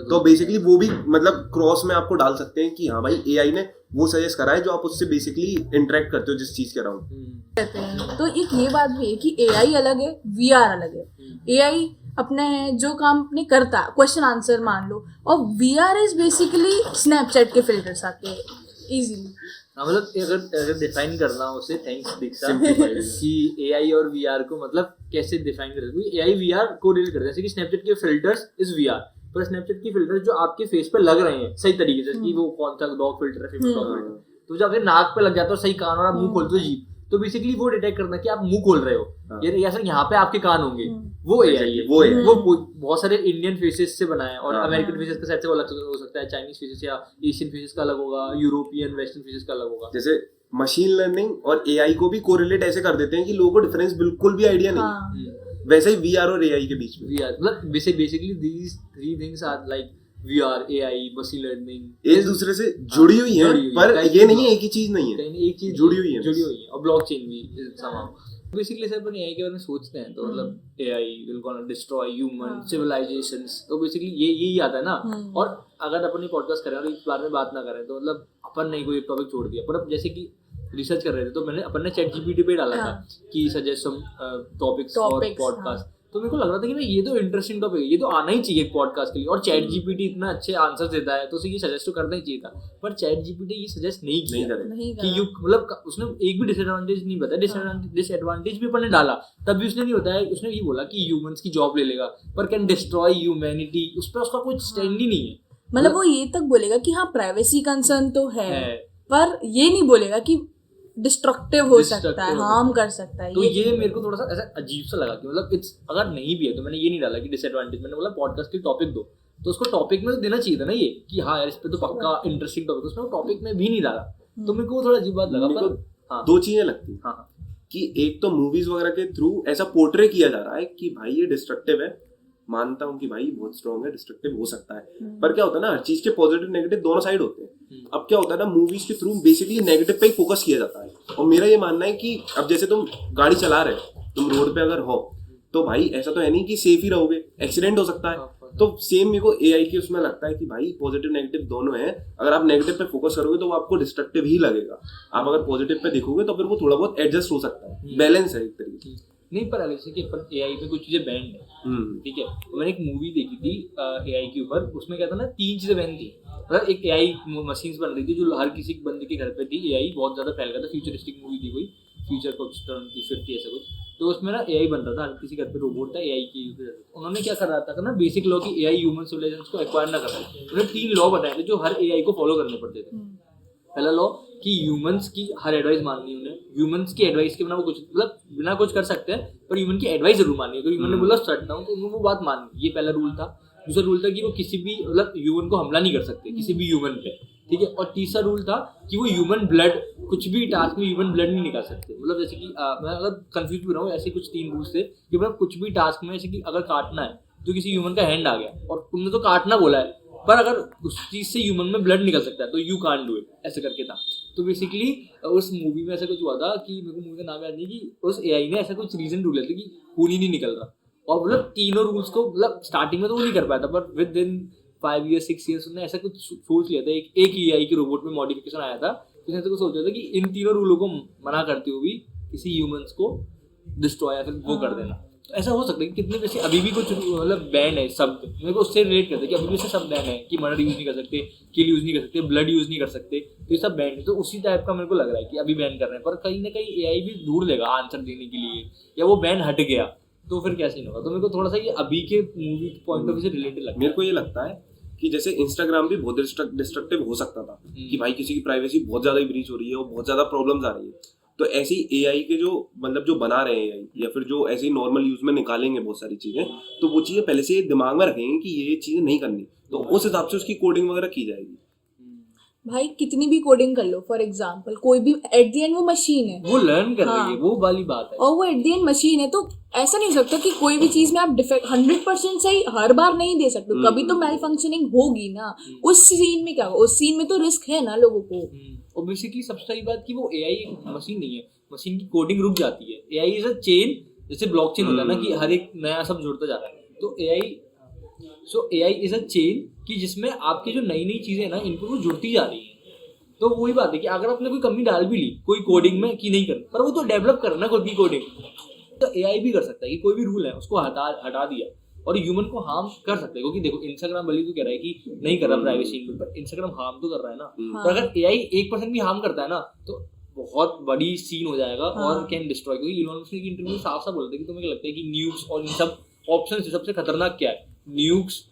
तो बेसिकली वो भी मतलब क्रॉस में आपको डाल सकते हैं कि हाँ भाई एआई ने वो सजेस्ट करा है जो आप उससे बेसिकली इंटरेक्ट करते हो जिस चीज के अराउंड। तो एक ये बात भी है कि एआई अलग है, वीआर अलग है। एआई अपने जो काम अपने करता है, क्वेश्चन आंसर मान लो, और वीआर इज बेसिकली स्नैपचैट के फिल्टर्स आते हैं इजीली। मतलब अगर डिफाइन करना हो उसे, थैंक्स दीक्षा, कि एआई और वीआर को मतलब कैसे डिफाइन कर सकते हैं। एआई वीआर को डील करते हैं, जैसे कि स्नैपचैट के फिल्टर्स इज वीआर, पर स्नैपचैट की फिल्टर्स जो आपके फेस पे लग रहे हैं सही तरीके से, कि वो कौन सा डॉग फिल्टर है, फेमस डॉग फिल्टर, तो जब आपके नाक पे लग जाता है सही कान और आप मुंह खोलते हो जीभ, तो बेसिकली वो डिटेक्ट करना कि आप मुंह खोल रहे हो या सर यहाँ पे आपके कान होंगे, वो एआई है। वो बहुत सारे इंडियन फेसेस से बना है, और अमेरिकन फेसेस का शायद से अलग हो सकता है, चाइनीज फेसेस या एशियन फेसेस का अलग होगा, यूरोपियन वेस्टर्न फेसेस का अलग होगा। जैसे मशीन लर्निंग और एआई को भी कोरिलेट ऐसे कर देते हैं कि लोगों को डिफरेंस बिल्कुल भी आइडिया नहीं है, वैसे ही वीआर और एआई के बीच में। वीआर मतलब basically these 3 things are like VR, AI, machine learning एक दूसरे से जुड़ी हुई है, पर ये नहीं है एक ही चीज नहीं है, एक चीज जुड़ी हुई है, और ब्लॉकचेन भी somehow। बेसिकली सर अपन एआई के बारे में सोचते हैं तो मतलब AI will gonna destroy human civilizations, तो बेसिकली यही आता है ना। और अगर अपन ये पॉडकास्ट करें और इस बारे में बात ना करें तो मतलब अपन ने कोई टॉपिक छोड़ दिया, पर अब जैसे कि रिसर्च कर रहे थे तो अपन ने चैट जीपीटी पे डाला था कि suggest some topics for podcast, तो मेरे को लग रहा था कि भाई ये तो इंटरेस्टिंग टॉपिक है, ये तो आना ही चाहिए एक पॉडकास्ट के लिए, और चैट जीपीटी इतना अच्छे आंसर देता है तो उसे ये सजेस्ट तो करना ही चाहिए था, पर चैट जीपीटी ये सजेस्ट नहीं किया कि यू मतलब उसने एक भी डिसएडवांटेज नहीं बताया। डिसएडवांटेज भी अपन ने डाला तब भी उसने नहीं बताया, उसने ये बोला कि ह्यूमंस की जॉब ले लेगा, पर कैन डिस्ट्रॉय ह्यूमैनिटी, उस पर उसका कोई स्टैंड ही नहीं है। मतलब वो ये तक बोलेगा कि हाँ प्राइवेसी कंसर्न तो है, पर ये नहीं बोलेगा कि डिस्ट्रक्टिव हो सकता है, हार्म कर सकता है। तो ये मेरे को थोड़ा सा ऐसा अजीब सा लगा कि मतलब इट्स अगर नहीं भी है तो मैंने ये नहीं डाला कि डिसएडवांटेज, मैंने बोला पॉडकास्ट के टॉपिक दो, तो उसको टॉपिक में देना चाहिए था ना ये कि हाँ यार इस पे तो पक्का इंटरेस्टिंग टॉपिक, उसमें टॉपिक में भी नहीं डाला, तो मेरे को थोड़ा अजीब बात लगा। पर हाँ, 2 चीजें लगती हैं कि एक तो मूवीज वगैरह के थ्रू ऐसा पोर्ट्रे किया जा रहा है कि भाई ये डिस्ट्रक्टिव है, मानता हूँ कि भाई बहुत स्ट्रॉन्ग है, डिस्ट्रक्टिव हो सकता है, पर क्या होता है ना हर चीज के पॉजिटिव नेगेटिव दोनों साइड होते हैं। अब क्या होता है ना मूवीज के थ्रू बेसिकली नेगेटिव पे ही फोकस किया जाता है, और मेरा ये मानना है कि अब जैसे तुम गाड़ी चला रहे हो, तुम रोड पे अगर हो तो भाई ऐसा तो है नहीं कि सेफ ही रहोगे, एक्सीडेंट हो सकता है। तो सेम मेरे को एआई की उसमें लगता है कि भाई पॉजिटिव नेगेटिव दोनों है, अगर आप नेगेटिव पे फोकस करोगे तो वो आपको डिस्ट्रक्टिव ही लगेगा, आप अगर पॉजिटिव पे देखोगे तो फिर वो थोड़ा बहुत एडजस्ट हो सकता है, बैलेंस है एक तरीके से। नहीं, पर जैसे कि अपन एआई पे कुछ चीजें बैंड है, ठीक है, तो मैंने एक मूवी देखी थी एआई के ऊपर, उसमें क्या था ना 3 चीजें बैन थी, मतलब एक एआई मशीन्स बन रही थी जो हर किसी बंदे के घर पे थी, एआई बहुत ज्यादा फैल गया था, फ्यूचरिस्टिक मूवी थी कोई, फ्यूचर कुछ 2050 ऐसा कुछ, तो उसमें ना एआई बन रहा था, हर किसी घर पे रोबोट था एआई की। उन्होंने क्या कर रहा था ना बेसिक लॉ की एआई ह्यूमन सिविलाइजेशन को एक्वायर ना कर रहा है, उन्होंने 3 लॉ बताए थे जो हर एआई को फॉलो करने पड़ते थे। पहला लॉ कि ह्यूमंस की हर एडवाइस माननी है उन्हें, ह्यूमंस की एडवाइस के बिना वो कुछ मतलब बिना कुछ कर सकते हैं, पर ह्यूमन की एडवाइस जरूर माननी है, तो ह्यूमन ने बोला शट डाउन तो उन्होंने वो बात माननी, ये पहला रूल था। दूसरा रूल था कि वो किसी भी मतलब ह्यूमन को हमला नहीं कर सकते किसी भी ह्यूमन पे, ठीक है। और तीसरा रूल था कि वो ह्यूमन ब्लड कुछ भी टास्क में ह्यूमन ब्लड नहीं निकाल सकते, मतलब जैसे कि मैं अगर कंफ्यूज भी रहा हूँ, ऐसे कुछ 3 रूल्स थे कि मतलब कुछ भी टास्क में जैसे कि अगर काटना है तो किसी ह्यूमन का हैंड आ गया और तुमने तो काटना बोला है, पर अगर उस चीज से ह्यूमन में ब्लड निकल सकता है तो यू कांट डू इट, ऐसे करके था। तो बेसिकली उस मूवी में ऐसा कुछ हुआ था कि मेरे को मूवी का नाम याद नहीं, कि उस एआई ने ऐसा कुछ रीजन ढूंढ लिया था कि खून ही नहीं निकल रहा, और मतलब तीनों रूल्स को मतलब स्टार्टिंग में तो वो नहीं कर पाया था, पर विद इन 5 years 6 years उसने ऐसा कुछ सोच लिया था, एक एआई के रोबोट में मॉडिफिकेशन आया था, उसने ऐसा कुछ सोचा था कि इन तीनों रूलों को मना करते हुए भी किसी ह्यूमंस को डिस्ट्रॉय या फिर वो कर देना। ऐसा हो सकता है कि कितने जैसे अभी भी कुछ मतलब बैन है शब्द, मेरे को उससे रिलेट करते हैं कि अभी भी सब बैन है कि मर्डर यूज नहीं कर सकते, किल यूज नहीं कर सकते, ब्लड यूज नहीं कर सकते, तो ये सब बैन है। तो उसी टाइप का मेरे को लग रहा है कि अभी बैन कर रहे हैं, पर कहीं ना कहीं एआई भी ढूंढ लेगा आंसर देने के लिए, या वो बैन हट गया तो फिर क्या सीन होगा। तो मेरे को थोड़ा सा ये अभी के मूवी पॉइंट ऑफ व्यू से रिलेटेड लगता है। मेरे को ये लगता है कि जैसे इंस्टाग्राम भी बहुत डिस्ट्रक्टिव हो सकता था कि भाई किसी की प्राइवेसी बहुत ज्यादा ब्रीच हो रही है और बहुत ज्यादा प्रॉब्लम्स आ रही है, तो ऐसे ही एआई के जो मतलब जो बना रहे हैं एआई या फिर जो ऐसे ही नॉर्मल यूज में निकालेंगे बहुत सारी चीजें, तो वो चीजें पहले से दिमाग में रखेंगे कि ये चीजें नहीं करनी, तो उस हिसाब से उसकी कोडिंग वगैरह की जाएगी। भाई कितनी भी कोडिंग कर लो, फॉर एग्जाम्पल कोई भी, एट द एंड वो मशीन है, वो लर्न कर रही है, हाँ। वो वाली बात है। और वो एट द एंड मशीन है, तो ऐसा नहीं हो सकता कि कोई भी चीज में आप 100% सही हर बार नहीं दे सकते, कभी तो मेल फंक्शनिंग होगी ना। उस सीन में क्या होगा, उस सीन में तो रिस्क है ना लोगों को। और बेसिकली सबसे बड़ी बात कि वो एआई मशीन नहीं है, मशीन की कोडिंग रुक जाती है। एआई इज अ चेन, जैसे ब्लॉकचेन होता है ना कि हर एक नया सब जुड़ता जा रहा है, तो एआई इज अ चेन कि जिसमें आपकी जो नई नई चीजें ना इनको वो जुड़ती जा रही है। तो वही बात है कि अगर आपने कोई कंपनी डाल भी ली कोई कोडिंग में कि नहीं कर, पर वो तो डेवलप कर ना खुद की कोडिंग, तो एआई भी कर सकता है कि कोई भी रूल है उसको हटा दिया और ह्यूमन को हार्म कर सकता है। क्योंकि देखो इंस्टाग्राम भले तो कह रहा है कि नहीं कर रहा प्राइवेसी, पर इंस्टाग्राम हार्म तो कर रहा है ना। तो अगर एआई 1% भी हार्म करता है ना तो बहुत बड़ी सीन हो जाएगा और कैन डिस्ट्रॉय। क्योंकि इलॉन मस्क ने इंटरव्यू में साफ साफ बोला था कि तुम्हें लगता है कि न्यूक्स और इन सब ऑप्शन से सबसे खतरनाक क्या है, न्यूक्स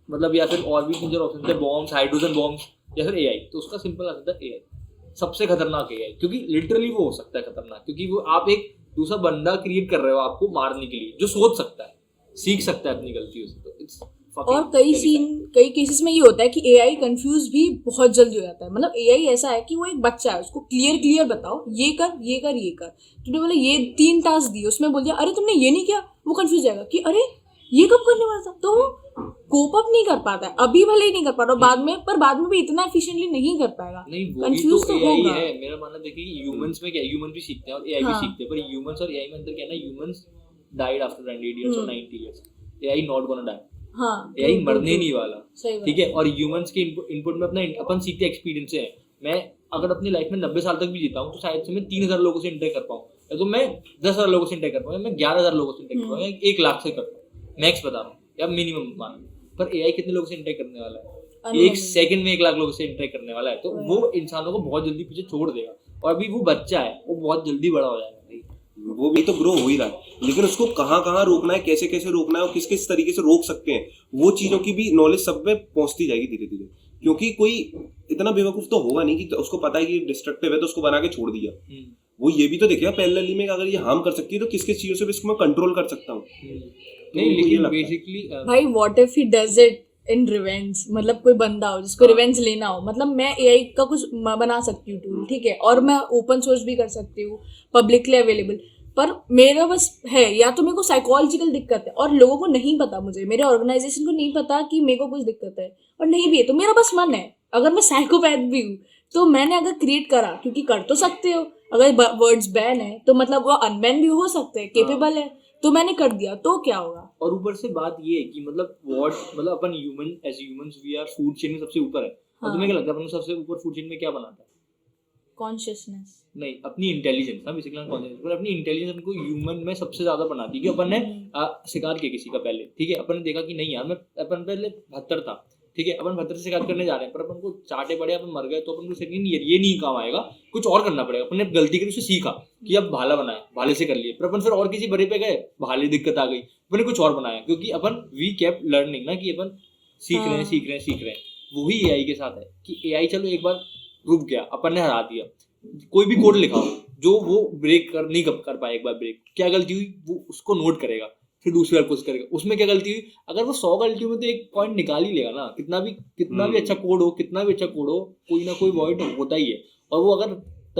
मतलब या फिर और भी मेजर ऑप्शन थे, बॉम्ब्स, हाइड्रोजन बॉम्ब्स या फिर एआई। तो उसका सिंपल आंसर था एआई सबसे खतरनाक एआई, क्योंकि लिटरली वो हो सकता है खतरनाक, क्योंकि वो आप एक दूसरा बंदा क्रिएट कर रहे हो आपको मारने के लिए, जो सोच सकता है, सीख सकता है अपनी गलतियों से। तो इट्स और कई केसेस में ये होता है कि एआई कंफ्यूज भी बहुत जल्दी हो जाता है। मतलब एआई ऐसा है कि वो एक बच्चा है, उसको क्लियर बताओ ये कर ये कर ये कर, तुमने बोला ये 3 टास्क दिए, उसमें बोल दिया अरे तुमने ये नहीं किया, वो कंफ्यूज जाएगा कि अरे ये कब करने वाला था, तो कोप अप नहीं कर पाता है। अभी भले ही नहीं कर पा रहा बाद में, पर बाद में भी इतना एफिशिएंटली नहीं कर पाएगा। नहीं, कंफ्यूज तो होगा। है मेरा मानना। देखिए ह्यूमंस में क्या है, ह्यूमन भी सीखते हैं और एआई भी सीखते हैं, पर ह्यूमंस और एआई में अंदर क्या है ना, ह्यूमंस डाइड आफ्टर 100 years और 90 years, AI not gonna die. हाँ, एआई मरने नहीं वाला, ठीक है। और ह्यूमंस के इनपुट में अपना अपन सीखते एक्सपीरियंस है। मैं अगर अपनी लाइफ में 90 साल तक भी जीता हूँ तो शायद से मैं 3000 लोगों से इंटरेक्ट कर पाऊँ, या तो मैं 10,000 लोगों से इंटरेक्ट कर पाऊँ, या मैं 11,000 लोगों से इंटरेक्ट कर पाऊँ, या 1 लाख से कर पाऊँ, मैक्स बता रहा हूँ या मिनिमम मान। पर एआई कितने लोगों से इंटरेक्ट करने वाला है, 1 सेकंड में 1 लाख लोगों से इंटरेक्ट करने वाला है। तो वो इंसानों को बहुत जल्दी पीछे छोड़ देगा, और अभी वो बच्चा है, वो बहुत जल्दी बड़ा हो जाएगा। वो भी तो ग्रो हो ही रहा है, लेकिन उसको कहाँ रोकना है, कैसे कैसे रोकना है और किस किस तरीके से रोक सकते हैं, वो चीजों की भी नॉलेज सब में पहुंचती जाएगी धीरे धीरे। क्योंकि कोई इतना बेवकूफ तो होगा नहीं कि उसको पता है कि डिस्ट्रक्टिव है तो उसको बना के छोड़ दिया। वो ये भी तो देखेगा पैरेलली में अगर ये हार्म कर सकती है तो किस किस चीजों से भी इसको मैं कंट्रोल कर सकता हूँ। नहीं, लेकिन बेसिकली भाई what if he does it in revenge, मतलब कोई बंदा हो जिसको रिवेंज लेना हो, मतलब मैं एआई का कुछ बना सकती हूँ टूल, ठीक है, और मैं ओपन सोर्स भी कर सकती हूँ, पब्लिकली अवेलेबल, पर मेरा बस है या तो मेरे को साइकोलॉजिकल दिक्कत है और लोगों को नहीं पता, मुझे मेरे ऑर्गेनाइजेशन को नहीं पता कि मेरे को कुछ दिक्कत है, और नहीं भी है तो मेरा बस मन है। अगर मैं साइकोपैथ भी हूँ तो मैंने अगर क्रिएट करा, क्योंकि कर तो सकते हो, अगर वर्ड्स बैन है तो मतलब वो अनबैन भी हो सकते हैं, केपेबल है, तो मैंने कर दिया तो क्या होगा। और ऊपर से बात ये है कि मतलब अपन human as humans we are food chain में सबसे ऊपर है। और तुम्हें क्या लगता है अपन सबसे ऊपर फूड चेन में क्या बनाता है? कॉन्शियसनेस नहीं, अपनी इंटेलिजेंस ना, बेसिकली कॉन्शियसनेस, पर अपनी इंटेलिजेंस हमको ह्यूमन में सबसे ज्यादा बनाती है। कि अपन ने शिकार किया किसी का पहले, ठीक है, अपन ने देखा कि नहीं यार मैं अपन पहले 72 था, ठीक है, अपन 72 से शिकार करने जा रहे हैं, पर अपन को चाटे पड़े, अपन मर गए, तो अपन को सेकंड ये नहीं काम आएगा, कुछ और करना पड़ेगा। अपन ने गलती करी, उसे सीखा कि अब भाला बनाया, भाले से कर लिए, पर अपन फिर और किसी बड़े पे गए, भाले दिक्कत आ गई, अपन ने कुछ और बनाया, क्योंकि अपन वी केप्ट लर्निंग ना, कि अपन सीख रहे हैं। वही एआई के साथ है कि एआई चलो एक बार रुक गया, अपन ने हरा दिया, कोई भी कोड लिखा हो जो वो ब्रेक नहीं कर पाए, एक बार ब्रेक, क्या गलती हुई वो उसको नोट करेगा, फिर दूसरी बार कोशिश करेगा, उसमें क्या गलती हुई, अगर वो 100 गलतियों में तो एक पॉइंट निकाल ही लेगा ना। कितना भी अच्छा कोड हो, कोई ना कोई वॉइड होता ही है। और वो अगर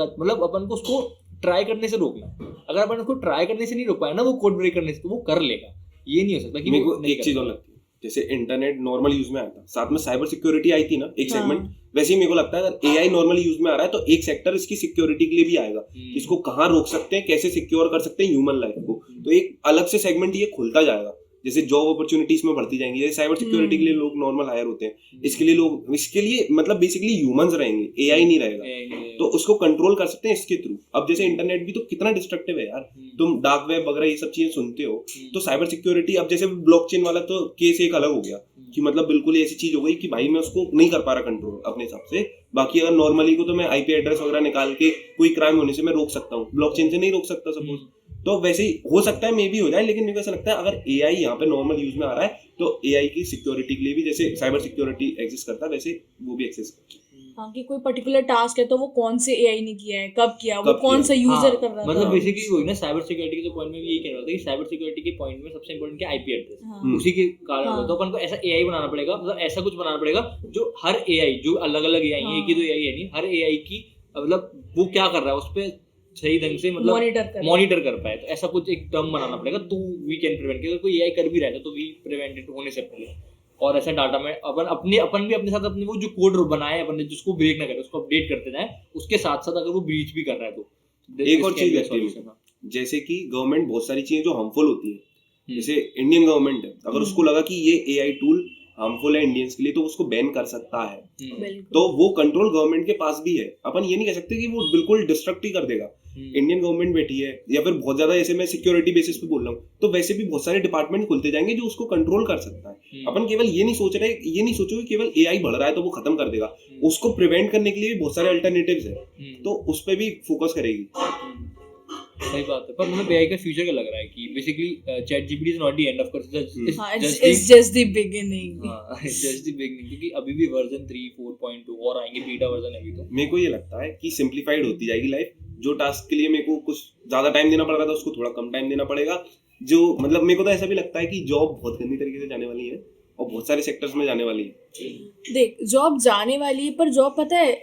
मतलब अपन को उसको ट्राई करने से रोकना, अगर अपन उसको ट्राई करने से नहीं रोक पाए ना वो कोड ब्रेक करने से, तो वो कर लेगा। ये नहीं हो सकता कि मेरे को एक चीज और लगती है, जैसे इंटरनेट नॉर्मल यूज में आता, साथ में साइबर सिक्योरिटी आई थी ना एक सेगमेंट, वैसे ही मेरे को लगता है अगर एआई नॉर्मल यूज में आ रहा है तो एक सेक्टर इसकी सिक्योरिटी के लिए भी आएगा, इसको कहाँ रोक सकते हैं, कैसे सिक्योर कर सकते हैं ह्यूमन लाइफ को, तो एक अलग से सेगमेंट ये खुलता जाएगा। जैसे जॉब अपॉर्चुनिटीज में बढ़ती जाएंगी, जैसे साइबर सिक्योरिटी के लिए लोग नॉर्मल हायर होते हैं, इसके लिए मतलब बेसिकली ह्यूमंस रहेंगे, एआई नहीं रहेगा, तो उसको कंट्रोल कर सकते हैं इसके थ्रू। अब जैसे इंटरनेट भी तो कितना डिस्ट्रक्टिव है यार, तुम डार्क वेब वगैरह ये सब चीजें सुनते हो, तो साइबर सिक्योरिटी, अब जैसे ब्लॉकचेन वाला तो केस एक अलग हो गया कि मतलब बिल्कुल ही ऐसी चीज हो गई कि भाई मैं उसको नहीं कर पा रहा कंट्रोल अपने हिसाब से। बाकी अगर नॉर्मली को तो मैं आईपी एड्रेस वगैरह निकाल के कोई क्राइम होने से मैं रोक सकता हूँ, ब्लॉकचेन से नहीं रोक सकता सपोज। तो वैसे ही हो सकता है, मे भी हो जाए, लेकिन मेरे को ऐसा लगता है अगर एआई यहाँ पे नॉर्मल यूज में आ रहा है तो एआई की सिक्योरिटी के लिए भी जैसे साइबर सिक्योरिटी एग्जिस्ट करता है वैसे वो भी एक्सेस करता है। हाँ, कि कोई पर्टिकुलर टास्क है तो वो कौन से एआई ने किया है, कब किया, वो कौन सा यूजर कर रहा है। मतलब बेसिकली वही ना, साइबर सिक्योरिटी के पॉइंट में भी यही कह रहा था कि साइबर सिक्योरिटी के पॉइंट में सबसे इंपॉर्टेंट क्या आईपी एड्रेस, उसी के कारण तो अपन को ऐसा एआई बनाना पड़ेगा, मतलब ऐसा कुछ बनाना पड़ेगा जो हर एआई, जो अलग अलग एआई है, एक ही तो एआई है नहीं, हर एआई की मतलब वो क्या कर रहा है उस पर सही ढंग से मतलब मॉनिटर कर पाए। तो ऐसा कुछ एक टर्म बनाना पड़ेगा तो वी कैन प्रिवेंट, अगर कोई एआई कर भी रहा है तो वी प्रिवेंट इट होने से पहले। और ऐसा डाटा में अपन भी अपने साथ अपने वो जो कोड बनाए अपन ने जिसको ब्रेक ना करे उसको अपडेट करते जाए, उसके साथ साथ अगर वो ब्रीच भी कर रहा है तो एक और चीज लगती है, जैसे कि गवर्नमेंट बहुत सारी चीजें जो हार्मफुल होती है, जैसे इंडियन गवर्नमेंट है, अगर उसको लगा कि ये एआई टूल हार्मफुल है इंडियंस के लिए तो उसको बैन कर सकता है। तो वो कंट्रोल गवर्नमेंट के पास भी है, अपन ये नहीं कह सकते कि वो बिल्कुल डिस्ट्रक्ट ही कर देगा। इंडियन गवर्नमेंट बैठी है, या फिर बहुत ज्यादा जैसे मैं सिक्योरिटी बेसिस पे बोल रहा हूँ, तो वैसे भी बहुत सारे डिपार्टमेंट खुलते जाएंगे जो उसको कंट्रोल कर सकता है। अपन केवल ये नहीं सोचो कि केवल एआई बढ़ रहा है तो वो खत्म कर देगा, उसको प्रिवेंट करने के लिए भी बहुत सारे अल्टरनेटिव्स है, तो उस पर भी फोकस करेगी। सही बात है, पर मतलब एआई का फ्यूचर क्या लग रहा है कि basically chat GPT is not the end of course, it's just the beginning. हां, जस्ट द बिगिनिंग, क्योंकि अभी भी वर्जन 3 4.2 और आएंगे, बीटा वर्जन अभी तो। मेरे को ये लगता है कि सिंप्लीफाइड होती जाएगी लाइफ, जो टास्क के लिए मेरे को कुछ ज्यादा टाइम देना पड़ रहा था उसको थोड़ा कम टाइम देना पड़ेगा। जो मतलब मेरे को तो ऐसा भी लगता है कि जॉब बहुत गंदी तरीके से जाने वाली है और बहुत सारे सेक्टर्स में जाने वाली है। देख, जॉब जाने वाली है, पर जॉब पता है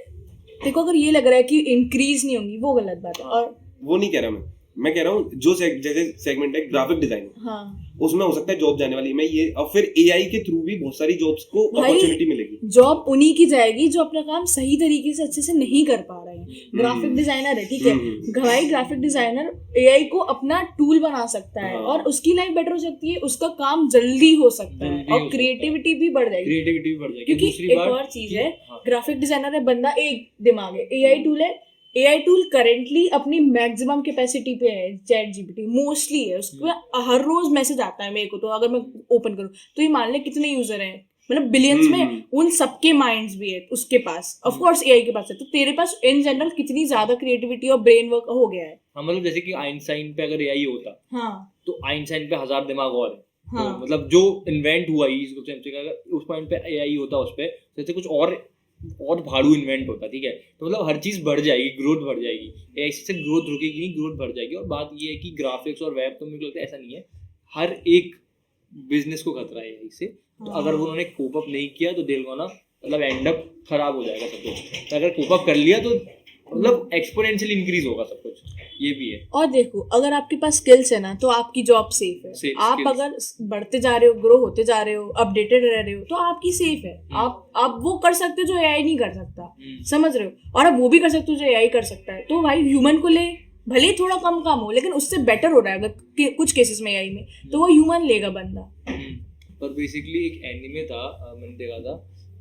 देखो, अगर ये लग रहा है कि इंक्रीज नहीं होंगी वो गलत बात है। और वो नहीं कह रहा मैं कह रहा हूँ जो जैसे सेगमेंट है ग्राफिक डिजाइन, हाँ, उसमें हो सकता है जॉब जाने वाली है। मैं ये, और फिर एआई के थ्रू भी बहुत सारी जॉब्स को अपॉर्चुनिटी मिलेगी। जॉब उन्हीं की जाएगी जो अपना काम सही तरीके से अच्छे से नहीं कर पा रहे हैं। ग्राफिक डिजाइनर है, ठीक है, भाई ग्राफिक डिजाइनर एआई को अपना टूल बना सकता है और उसकी लाइफ बेटर हो सकती है, उसका काम जल्दी हो सकता है और क्रिएटिविटी भी बढ़ जाएगी। क्योंकि एक और चीज है, ग्राफिक डिजाइनर है बंदा, एक दिमाग है, एआई टूल है, एआई टूल करेंटली अपनी मैक्सिमम कैपेसिटी पे है, चैट जीपीटी मोस्टली है, उसमें हर रोज मैसेज आता है मेरे को, तो अगर मैं ओपन करूँ तो ये मान ले कितने यूजर हैं, मतलब बिलियंस में, उन सबके माइंड्स भी है उसके पास, ऑफ कोर्स एआई के पास है, तो तेरे पास इन जनरल कितनी ज्यादा क्रिएटिविटी और ब्रेन वर्क हो गया है। हाँ, मतलब जैसे कि आइंस्टाइन पे अगर एआई होता, हाँ, तो आइंस्टाइन पे 1000 दिमाग और है। हाँ, तो मतलब जो इन्वेंट हुआ अगर उस पॉइंट पे एआई होता, उस पे जैसे कुछ और भाड़ू इन्वेंट होता, ठीक है, तो मतलब हर चीज बढ़ जाएगी, ग्रोथ बढ़ जाएगी, ऐसे से ग्रोथ रुकेगी नहीं, ग्रोथ बढ़ जाएगी। और बात ये है कि ग्राफिक्स और वेब तो मुझे लगता है ऐसा नहीं है, हर एक बिजनेस को खतरा है इससे, तो अगर वो उन्होंने कोप अप नहीं किया तो दे गोना मतलब एंड अप खराब हो जाएगा सब कुछ, तो अगर कोप अप कर लिया तो मतलब एक्सपोनेंशियली इंक्रीज होगा सब कुछ, ये भी है। और देखो, अगर आपके पास स्किल्स है ना तो आपकी जॉब सेफ है, आप अगर बढ़ते जा रहे हो, ग्रो होते जा रहे हो, अपडेटेड रह रहे हो, तो आपकी सेफ है। आप वो कर सकते हो जो एआई नहीं कर सकता, समझ रहे हो, और आप वो भी कर सकते हो जो एआई कर सकता है। तो भाई ह्यूमन को ले, भले थोड़ा कम काम हो लेकिन उससे बेटर हो रहा है अगर कुछ केसेस में एआई में, तो वो ह्यूमन लेगा बंदा। पर बेसिकली एक एनिमे था, मैंने देखा था,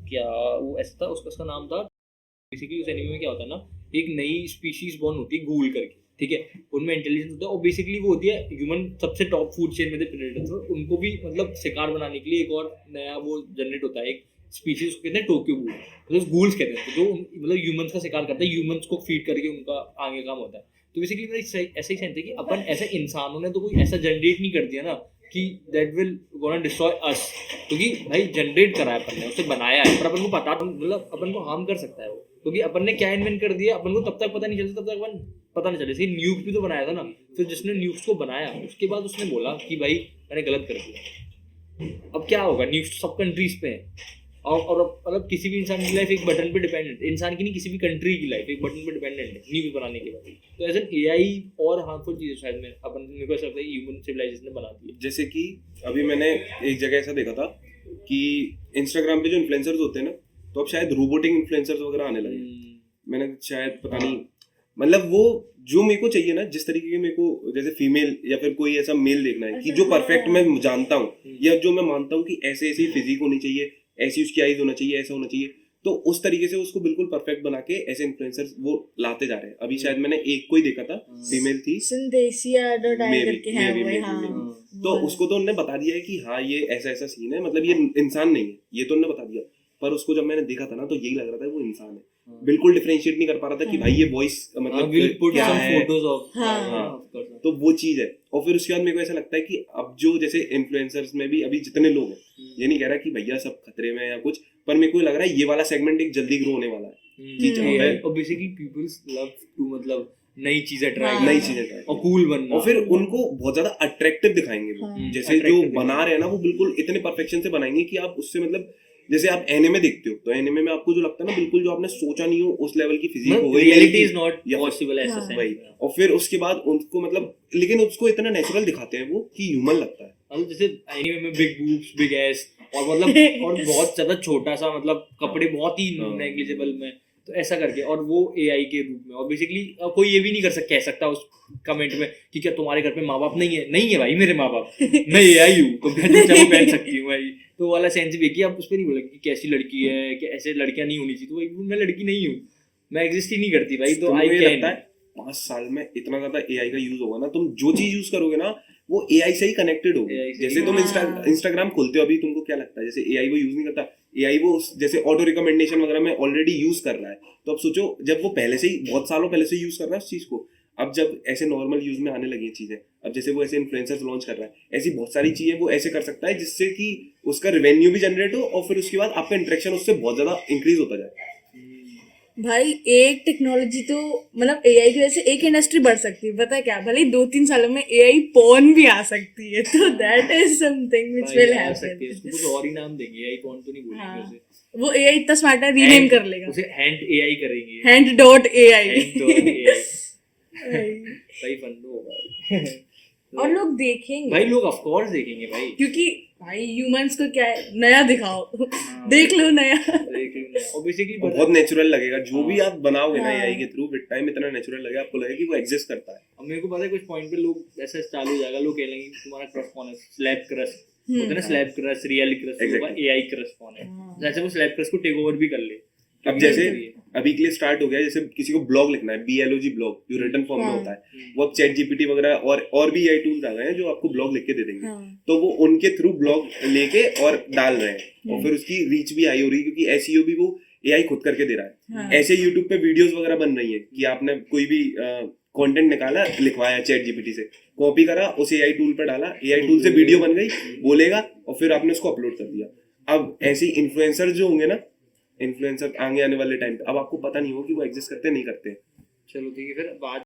क्या वो ऐसा था, उसका नाम था, बेसिकली उस एनिमे में क्या होता है ना, एक नई स्पीशीज बॉर्न होती है गूल करके, ठीक है, उनमें इंटेलिजेंस होता है और बेसिकली वो होती है ह्यूमन सबसे टॉप फूड चेन में थे प्रेडेटर्स, और उनको भी मतलब शिकार बनाने के लिए एक और नया वो जनरेट होता है, एक स्पीशीज उसको कहते हैं टोक्यो गूल, तो गूल्स कहते हैं, जो मतलब ह्यूमंस का शिकार करते हैं, ह्यूमंस को फीड करके उनका आगे काम होता है। तो बेसिकली ऐसा ही सेंस है कि अपन ऐसे इंसानों ने तो कोई ऐसा जनरेट नहीं कर दिया ना कि दैट विल गोना डिस्ट्रॉय अस, क्योंकि भाई जनरेट करा है अपन ने, उसे बनाया है, पर अपन को पता मतलब अपन को हार्म कर सकता है वो, क्योंकि अपन ने क्या इन्वेंट कर दिया अपन को तब तक पता नहीं चलता, तब तक अपन पता नहीं चले। जैसे न्यूक्स भी तो बनाया था ना, फिर जिसने न्यूक्स को बनाया उसके बाद उसने बोला कि भाई मैंने गलत कर दिया, अब क्या होगा, न्यूक्स सब कंट्रीज पे है, और मतलब किसी भी इंसान की लाइफ एक बटन पे डिपेंडेंट, इंसान की नहीं किसी भी कंट्री की लाइफ एक बटन पे डिपेंडेंट है न्यूज बनाने के बाद। तो एज एन एआई और हार्मफुल चीजें शायद में अपन मेरे को ऐसा लगता है ह्यूमन सिविलाइजेशन ने बना दी है। जैसे कि अभी मैंने एक जगह ऐसा देखा था कि इंस्टाग्राम पे जो इन्फ्लुएंसर्स होते हैं ना, तो अब शायद रोबोटिक इन्फ्लुएंसर्स वगैरह आने लगे। मैंने शायद पता नहीं मतलब वो जो मेरे को चाहिए ना, जिस तरीके के मेरे को जैसे फीमेल या फिर कोई ऐसा मेल देखना है कि अच्छा, जो परफेक्ट हाँ। मैं जानता हूँ या जो मैं मानता हूँ कि ऐसे ऐसी फिजिक होनी चाहिए, ऐसी उसकी आईज होना चाहिए, ऐसा होना चाहिए, तो उस तरीके से उसको बिल्कुल परफेक्ट बना के ऐसे इन्फ्लुएंसर्स वो लाते जा रहे हैं। अभी शायद मैंने एक को ही देखा था, फीमेल थी, सिंदेसिया डॉट आई Maybe, करके है maybe, वो, maybe, हाँ maybe। तो वो उसको तो उन्होंने बता दिया है कि हाँ ये ऐसा ऐसा सीन है, मतलब ये इंसान नहीं है, ये तो उन्होंने बता दिया। पर उसको जब मैंने देखा था ना तो यही लग रहा था वो इंसान है, बिल्कुल डिफरेंशिएट नहीं कर पा रहा था कि भाई ये वॉइस मतलब we'll put क्या some है। photos of हाँ। of course। तो वो चीज है। और फिर उसके बाद मेरे को ऐसा लगता है कि अब जो जैसे इन्फ्लुएंसर्स में भी अभी जितने लोग हैं, ये नहीं कह रहा कि भैया सब खतरे में या कुछ, पर मेरे को लग रहा है ये वाला सेगमेंट एक जल्दी ग्रो होने वाला है कि जहाँ पे और बेसिकली पीपल्स लव टू मतलब नई चीजें ट्राई हाँ। नई चीजें ट्राई और कूल बनना। और फिर उनको बहुत ज्यादा अट्रैक्टिव दिखाएंगे वो, हाँ। जैसे जो Attractive बना रहे हैं ना वो बिल्कुल इतने परफेक्शन से बनाएंगे कि आप उससे मतलब जैसे आप एनिमे देखते हो तो एनिमे में आपको जो लगता है ना बिल्कुल जो आपने सोचा नहीं हो उस लेवल की फिजिक हो गई, रियलिटी इज नॉट या फिर- पॉसिबल ऐसा हाँ। सेंस वही। और फिर उसके बाद उनको मतलब लेकिन उसको इतना नेचुरल दिखाते हैं वो कि ह्यूमन लगता है। मतलब जैसे एनीमे में बिग बूब्स बिग एस और मतलब और बहुत ज्यादा छोटा सा मतलब कपड़े बहुत ही हाँ। नेग्लिजिबल में, तो ऐसा करके और वो एआई के रूप में। और बेसिकली कोई ये भी नहीं कह सकता उस कमेंट में कि क्या तुम्हारे घर पे माँ बाप नहीं है भाई मेरे माँ बाप, मैं एआई हूँ तो मैं चप्पल पहन सकती हूँ भाई। तो वो वाला सेंस भी है कि आप उस पर नहीं बोलेंगे कि कैसी लड़की है कि ऐसे लड़कियां नहीं होनी चाहिए, तो भाई मैं लड़की नहीं हूँ, मैं एग्जिस्ट ही नहीं करती भाई। तो तुमको आई ये लगता कैन है 5 साल में इतना ज्यादा एआई का यूज होगा ना, तुम जो चीज यूज करोगे ना वो एआई से ही कनेक्टेड होगी। AI से जैसे ही। तुम हाँ। इंस्टाग्राम खोलते हो अभी, तुमको क्या लगता है जैसे एआई वो यूज नहीं करता, एआई वो जैसे ऑटो रिकमेंडेशन वगैरह में ऑलरेडी यूज कर रहा है। तो अब सोचो जब वो पहले से ही बहुत सालों पहले से यूज कर रहा है उस चीज को, अब जब ऐसे नॉर्मल यूज में आने लगी हैं चीजें, अब जैसे वो ऐसे इन्फ्लुएंसर्स लॉन्च कर रहा है, ऐसी बहुत सारी चीजें वो ऐसे कर सकता है जिससे कि उसका रेवेन्यू भी जनरेट हो और फिर उसके बाद आपका इंटरेक्शन उससे बहुत ज्यादा इंक्रीज होता जाए। भाई एक टेक्नोलॉजी तो मतलब एआई की वजह से एक इंडस्ट्री बढ़ सकती है, पता है क्या? भले ही 2-3 सालों में एआई पॉर्न भी आ सकती है, तो that is something which will सकती है। उसको कुछ और ही नाम देंगे, एआई कौन तो नहीं बोलेंगे हाँ। उसे। वो एआई इतना स्मार्ट है, रीनेम कर लेगा उसे हैंड एआई करेंगे, hand dot AI. Hand dot AI. सही फन होगा और लोग देखेंगे भाई, लोग ऑफ कोर्स देखेंगे भाई, क्योंकि भाई ह्यूमंस को क्या है, नया दिखाओ, देख लो नया। देख लो। और बेसिकली और बहुत नेचुरल लगेगा जो भी आप बनाओगे ना हाँ। एआई के थ्रू, विद टाइम इतना नेचुरल लगेगा, आपको लगेगा कि वो एग्जिस्ट करता है। अब मेरे को पता है कुछ पॉइंट पे लोग ऐसा चालू हो जाएगा, लोग कहेंगे कि तुम्हारा क्रश कौन है, स्लैब क्रश होता है ना, स्लैब क्रश, रियल क्रश होगा, Exactly। एआई क्रश कौन है, जैसे वो स्लैब क्रश को टेक ओवर भी कर ले। अब जैसे अभी के लिए स्टार्ट हो गया, जैसे किसी को ब्लॉग लिखना है, BLOG ब्लॉग जो रिटन फॉर्म में हाँ। होता है, वो अब चैट जीपीटी वगैरह और भी एआई टूल्स आ गए हैं जो आपको ब्लॉग लिख के दे देंगे। हाँ। तो वो उनके थ्रू ब्लॉग लेके और डाल रहे हैं और फिर उसकी रीच भी हाई हो रही है क्योंकि एसईओ भी वो एआई खुद करके दे रहा है। हाँ। ऐसे यूट्यूब पे वीडियोस वगैरह बन रही है कि आपने कोई भी कंटेंट निकाला, लिखवाया चैट जीपीटी से, कॉपी करा, उस एआई टूल पे डाला, एआई टूल से वीडियो बन गई, बोलेगा और फिर आपने उसको अपलोड कर दिया। अब ऐसे इन्फ्लुएंसर जो होंगे ना, इन्फ्लुएंसर आगे आने वाले टाइम पे, अब आपको पता नहीं हो कि वो एग्जिस्ट करते नहीं करते। चलो ठीक है, फिर बात